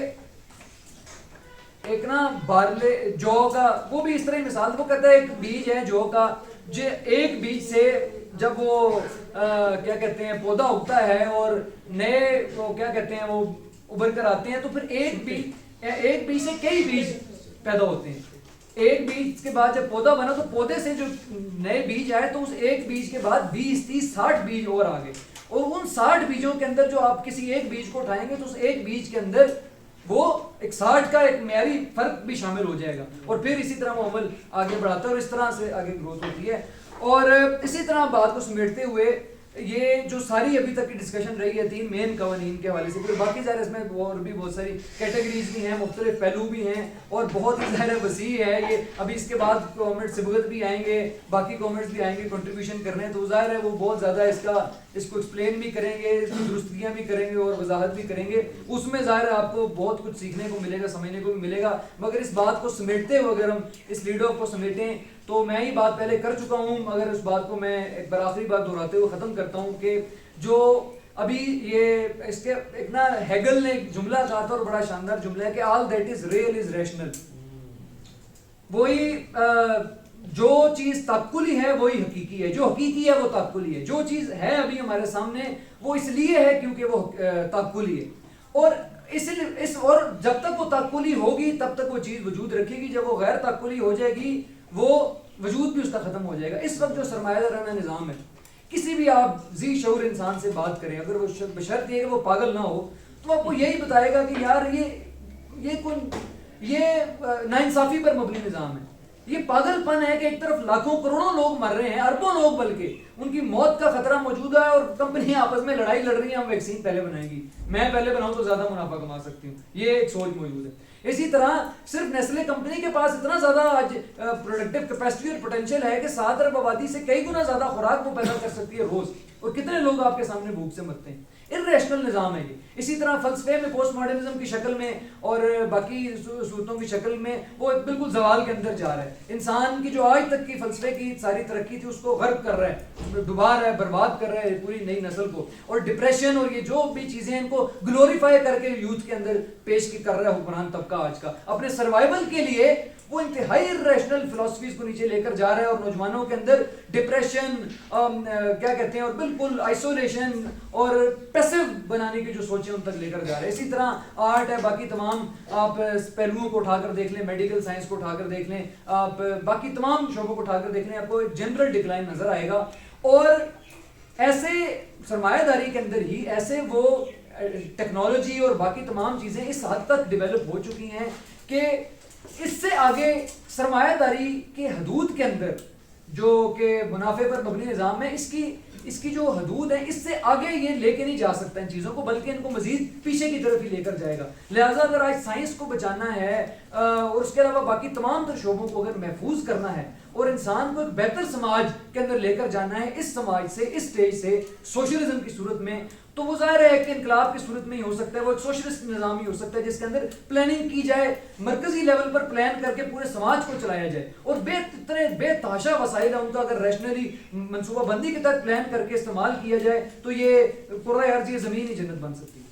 [SPEAKER 1] ایک نا بارلے جو کا، وہ بھی اس طرح مثال، وہ کہتا ہے ایک بیج ہے جو کا، جو ایک بیج سے جب وہ کیا کہتے ہیں پودا اگتا ہے اور نئے وہ کیا کہتے ہیں وہ ابھر کر آتے ہیں، تو پھر ایک بیج سے کئی بیج پیدا ہوتے ہیں، ایک بیج کے بعد جب پودا بنا تو پودے سے جو نئے بیج آئے تو اس ایک بیج کے بعد 20 30 60 بیج اور آ گئے, اور ان 60 بیجوں کے اندر جو آپ کسی ایک بیج کو اٹھائیں گے تو اس ایک بیج کے اندر وہ ایک 60 کا ایک معیاری فرق بھی شامل ہو جائے گا, اور پھر اسی طرح وہ عمل آگے بڑھاتا ہے اور اس طرح سے آگے گروتھ ہوتی ہے. اور اسی طرح بات کو سمیٹتے ہوئے یہ جو ساری ابھی تک کی ڈسکشن رہی ہے 3 مین قوانین کے حوالے سے, پھر باقی ظاہر اس میں اور بھی بہت ساری کیٹیگریز بھی ہیں, مختلف پہلو بھی ہیں اور بہت ہی ظاہر وسیع ہے یہ. ابھی اس کے بعد کامنٹ سبغت بھی آئیں گے, باقی کامنٹس بھی آئیں گے کنٹریبیوشن کرنے, تو ظاہر ہے وہ بہت زیادہ اس کو ایکسپلین بھی کریں گے, اس کی درستگیاں بھی کریں گے اور وضاحت بھی کریں گے. اس میں ظاہر ہے آپ کو بہت کچھ سیکھنے کو ملے گا, سمجھنے کو بھی ملے گا, مگر اس بات کو سمیٹتے ہوئے اگر ہم اس لیڈ آف کو سمیٹیں تو میں یہ بات پہلے کر چکا ہوں, مگر اس بات کو میں ایک بار آخری بات دہراتے ہوئے ختم کرتا ہوں کہ جو ابھی یہ اس کے ایک نا ہیگل نے ایک جملہ کہا تھا اور بڑا شاندار جملہ ہے کہ all that is real is rational. وہی جو چیز تعقلی ہے وہی حقیقی ہے, جو حقیقی ہے وہ تعقلی ہے, جو چیز ہے ابھی ہمارے سامنے وہ اس لیے ہے کیونکہ وہ تعقلی ہے, اور اور جب تک وہ تعقلی ہوگی تب تک وہ چیز وجود رکھے گی, جب وہ غیر تعقلی ہو جائے گی وہ وجود بھی اس کا ختم ہو جائے گا. اس وقت جو سرمایہ دارانہ نظام ہے, کسی بھی آپ ذی شعور انسان سے بات کریں, اگر وہ بشرط یہ کہ وہ پاگل نہ ہو تو آپ کو یہی بتائے گا کہ یار یہ ناانصافی پر مبنی نظام ہے, یہ پاگل پن ہے کہ ایک طرف لاکھوں کروڑوں لوگ مر رہے ہیں, اربوں لوگ بلکہ ان کی موت کا خطرہ موجود ہے, اور کمپنیاں آپس میں لڑائی لڑ رہی ہیں ہم ویکسین پہلے بنائیں گی, میں پہلے بناؤں تو زیادہ منافع کما سکتی ہوں, یہ ایک سوچ موجود ہے. اسی طرح صرف نیسلے کمپنی کے پاس اتنا زیادہ آج پروڈکٹیو کیپیسٹی اور پوٹینشیل ہے کہ 7 ارب آبادی سے کئی گنا زیادہ خوراک وہ پیدا کر سکتی ہے روز, اور کتنے لوگ آپ کے سامنے بھوک سے مرتے ہیں. irrational نظام ہے یہ. اسی طرح فلسفے میں پوسٹ ماڈرنزم کی شکل میں اور باقی صورتوں کی شکل میں وہ بالکل زوال کے اندر جا رہا ہے. انسان کی جو آج تک کی فلسفے کی ساری ترقی تھی اس کو غرق کر رہا ہے, اس میں ڈبا رہا ہے, برباد کر رہا ہے پوری نئی نسل کو, اور ڈپریشن اور یہ جو بھی چیزیں ان کو گلوریفائی کر کے یوتھ کے اندر پیش کر رہا ہے حکمران طبقہ آج کا اپنے سروائیول کے لیے. وہ انتہائی ریشنل فلسفیز کو نیچے لے کر جا رہا ہے, اور نوجوانوں کے اندر ڈپریشن کیا کہتے ہیں اور بالکل آئسولیشن اور پیسو بنانے کی جو سوچیں ان تک لے کر جا رہے ہیں. اسی طرح آرٹ ہے, باقی تمام آپ پہلوؤں کو اٹھا کر دیکھ لیں, میڈیکل سائنس کو اٹھا کر دیکھ لیں, آپ باقی تمام شعبوں کو اٹھا کر دیکھ لیں, آپ کو ایک جنرل ڈکلائن نظر آئے گا. اور ایسے سرمایہ داری کے اندر ہی ایسے وہ ٹیکنالوجی اور باقی تمام چیزیں اس حد تک ڈیولپ ہو چکی ہیں کہ اس سے آگے سرمایہ داری کے حدود کے اندر جو کہ منافع پر مبنی نظام ہے, اس کی جو حدود ہیں اس سے آگے یہ لے کے نہیں جا سکتا ان چیزوں کو, بلکہ ان کو مزید پیچھے کی طرف ہی لے کر جائے گا. لہٰذا اگر آج سائنس کو بچانا ہے اور اس کے علاوہ باقی تمام تر شعبوں کو اگر محفوظ کرنا ہے اور انسان کو ایک بہتر سماج کے اندر لے کر جانا ہے, اس سماج سے, اس اسٹیج سے سوشلزم کی صورت میں, تو وہ ظاہر ہے کہ انقلاب کی صورت میں ہی ہو سکتا ہے. وہ ایک سوشلسٹ نظام ہی ہو سکتا ہے جس کے اندر پلاننگ کی جائے, مرکزی لیول پر پلان کر کے پورے سماج کو چلایا جائے, اور بے تحاشا وسائل ہیں ان کا اگر ریشنلی منصوبہ بندی کے تحت پلان کر کے استعمال کیا جائے تو یہ پورا ارض یہ زمین ہی جنت بن سکتی ہے.